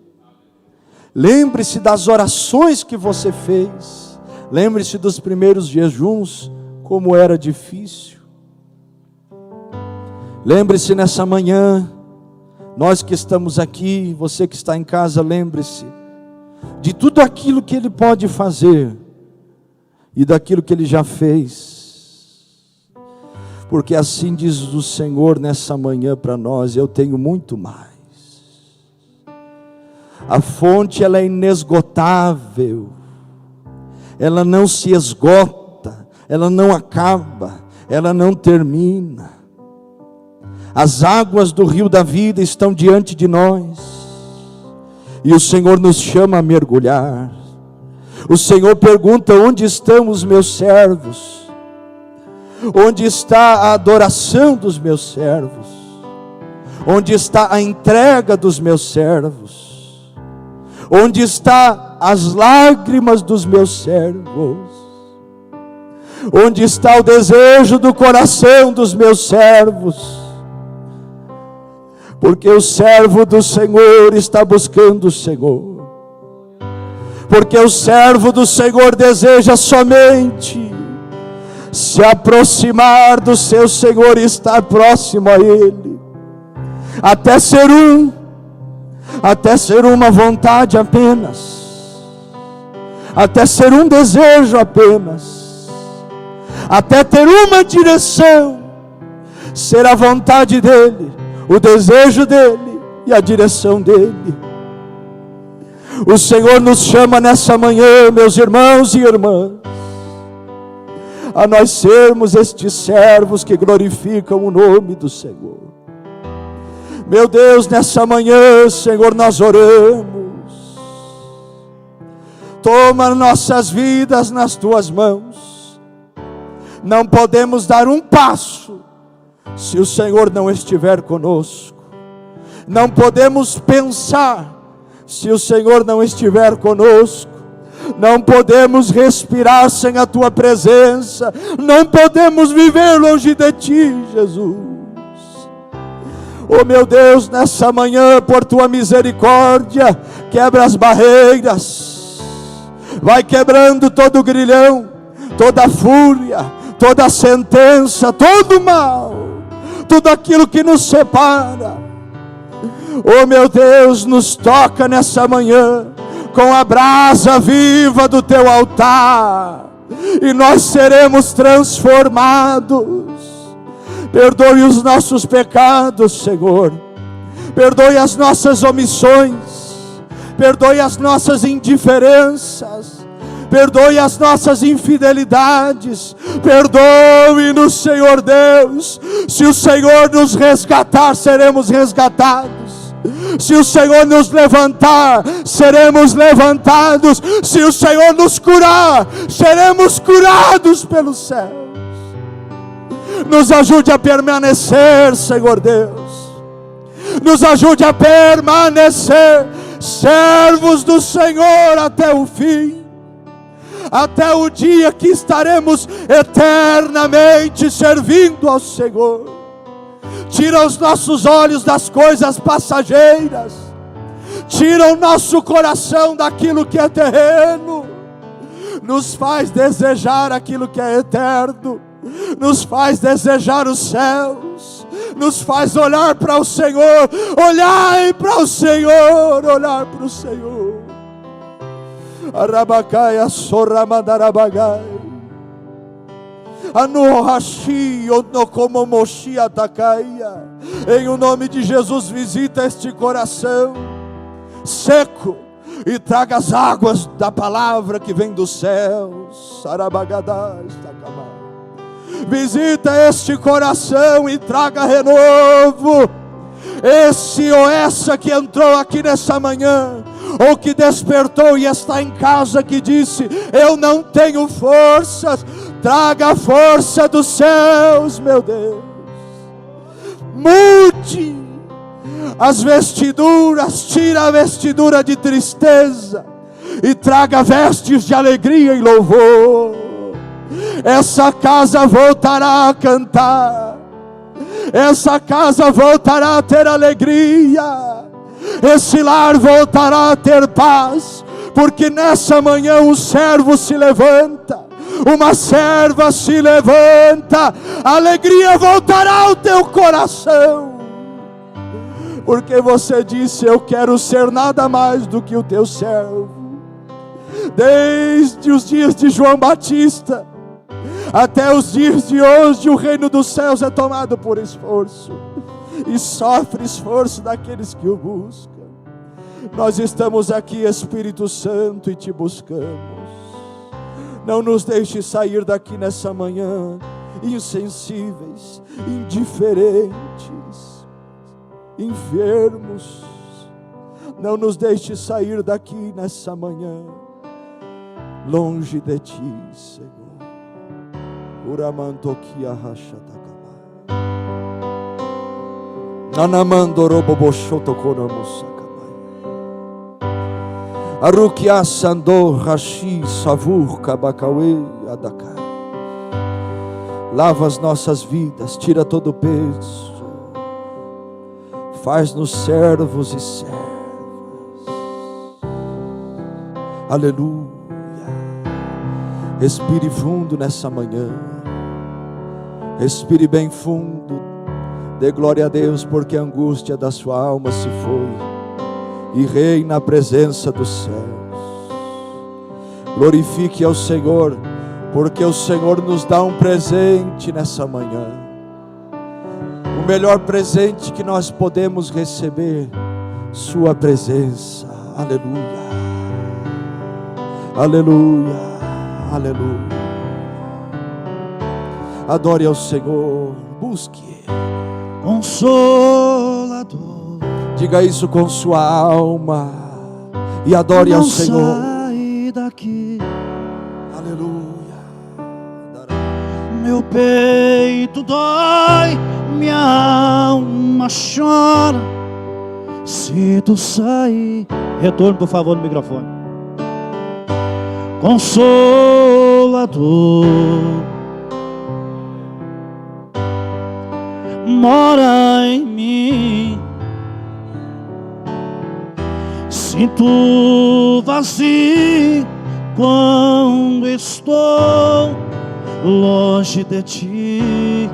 Lembre-se das orações que você fez. Lembre-se dos primeiros jejuns, como era difícil. Lembre-se nessa manhã, nós que estamos aqui, você que está em casa, lembre-se de tudo aquilo que Ele pode fazer e daquilo que Ele já fez. Porque assim diz o Senhor nessa manhã para nós: eu tenho muito mais. A fonte, ela é inesgotável, ela não se esgota, ela não acaba, ela não termina. As águas do rio da vida estão diante de nós, e o Senhor nos chama a mergulhar. O Senhor pergunta: onde estão os meus servos? Onde está a adoração dos meus servos? Onde está a entrega dos meus servos? Onde está as lágrimas dos meus servos? Onde está o desejo do coração dos meus servos? Porque o servo do Senhor está buscando o Senhor. Porque o servo do Senhor deseja somente se aproximar do seu Senhor e estar próximo a Ele. Até ser uma vontade apenas. Até ser um desejo apenas. Até ter uma direção. Ser a vontade dEle, o desejo dEle e a direção dEle. O Senhor nos chama nessa manhã, meus irmãos e irmãs, a nós sermos estes servos que glorificam o nome do Senhor. Meu Deus, nessa manhã, Senhor, nós oramos. Toma nossas vidas nas Tuas mãos. Não podemos dar um passo se o Senhor não estiver conosco. Não podemos pensar se o Senhor não estiver conosco. Não podemos respirar sem a Tua presença. Não podemos viver longe de Ti, Jesus. Oh meu Deus, nessa manhã, por tua misericórdia, quebra as barreiras, vai quebrando todo o grilhão, toda a fúria, toda a sentença, todo o mal, tudo aquilo que nos separa. Oh meu Deus, nos toca nessa manhã com a brasa viva do teu altar, e nós seremos transformados. Perdoe os nossos pecados, Senhor, perdoe as nossas omissões, perdoe as nossas indiferenças, perdoe as nossas infidelidades, perdoe-nos, Senhor Deus. Se o Senhor nos resgatar, seremos resgatados. Se o Senhor nos levantar, seremos levantados. Se o Senhor nos curar, seremos curados pelos céus. Nos ajude a permanecer, Senhor Deus. Nos ajude a permanecer servos do Senhor até o fim, até o dia que estaremos eternamente servindo ao Senhor. Tira os nossos olhos das coisas passageiras, tira o nosso coração daquilo que é terreno, nos faz desejar aquilo que é eterno, nos faz desejar os céus, nos faz olhar para o Senhor. Olhai para o Senhor, olhar para o Senhor. Arabacaia sorramadarabagai, anohashi onokomomoshi atacaia. Em o nome de Jesus, visita este coração seco e traga as águas da palavra que vem dos céus. Arabagadai estacamai. Visita este coração e traga renovo. Esse ou essa que entrou aqui nessa manhã, ou que despertou e está em casa, que disse: eu não tenho forças, traga a força dos céus, meu Deus. Mude as vestiduras, tira a vestidura de tristeza e traga vestes de alegria e louvor. Essa casa voltará a cantar, essa casa voltará a ter alegria, esse lar voltará a ter paz, porque nessa manhã um servo se levanta, uma serva se levanta, a alegria voltará ao teu coração, porque você disse: eu quero ser nada mais do que o teu servo. Desde os dias de João Batista até os dias de hoje, o reino dos céus é tomado por esforço, e sofre esforço daqueles que o buscam. Nós estamos aqui, Espírito Santo, e te buscamos. Não nos deixe sair daqui nessa manhã insensíveis, indiferentes, enfermos. Não nos deixe sair daqui nessa manhã longe de ti, Senhor. Uramantokia rachatakamai. Nanamandorobobochotokonamosakamai. Arukia sando rashi savur kabakawe adakai. Lava as nossas vidas, tira todo o peso, faz-nos servos e servas. Aleluia. Respire fundo nessa manhã, respire bem fundo, dê glória a Deus, porque a angústia da sua alma se foi e reina a presença dos céus. Glorifique ao Senhor, porque o Senhor nos dá um presente nessa manhã, o melhor presente que nós podemos receber, sua presença. Aleluia, aleluia, aleluia. Adore ao Senhor, busque Consolador. Diga isso com sua alma e adore ao Senhor. Sai daqui. Aleluia. Meu peito dói, minha alma chora. Se tu sair, retorno por favor no microfone. Consolador, mora em mim. Sinto vazio quando estou longe de ti.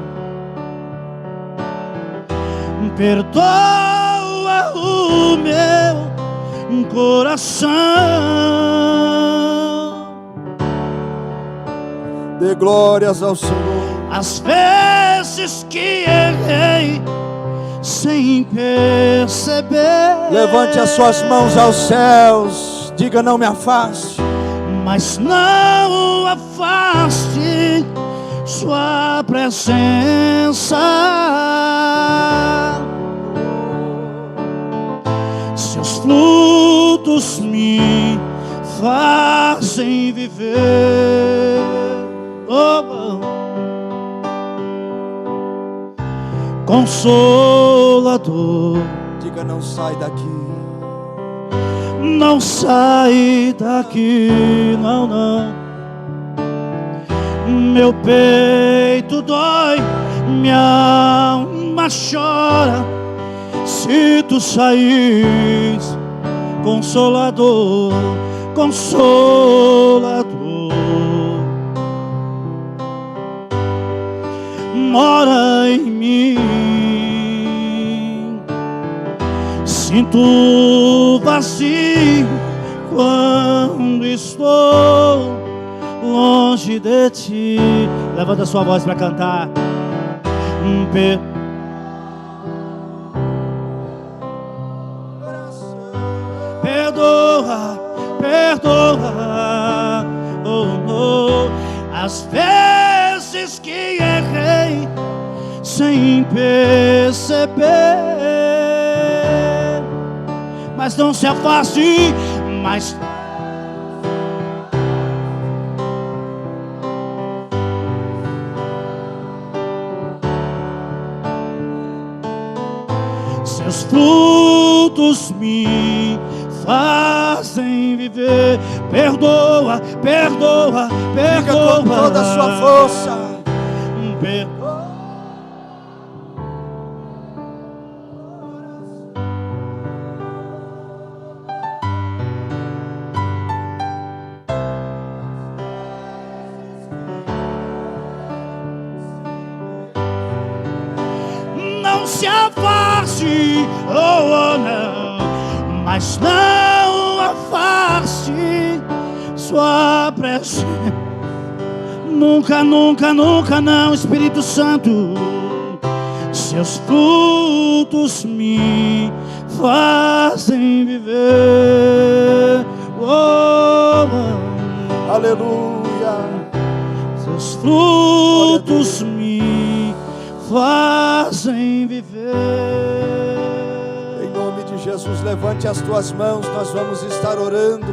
Perdoa o meu coração. Dê glórias ao Senhor. As vezes que errei sem perceber. Levante as suas mãos aos céus. Diga: não me afaste. Mas não afaste sua presença. Seus frutos me fazem viver. Oh, Consolador, diga: não sai daqui. não sai daqui, não, não. Meu peito dói, minha alma chora. Se tu saís, Consolador, Consolador, mora em mim. Sinto vazio quando estou longe de ti. Levanta a sua voz para cantar. Perdoa, perdoa, oh, oh, as vezes que errei sem perceber. Mas não se afaste, mas seus frutos me fazem viver. Perdoa, perdoa, perdoa. Diga com toda a sua força. Perdoa. Não se afaste, oh, oh, não, mas não afaste sua presença. Nunca, nunca, nunca não, Espírito Santo. Seus frutos me fazem viver. Oh, oh. Aleluia. Seus frutos me fazem viver. Em nome de Jesus, levante as tuas mãos, nós vamos estar orando.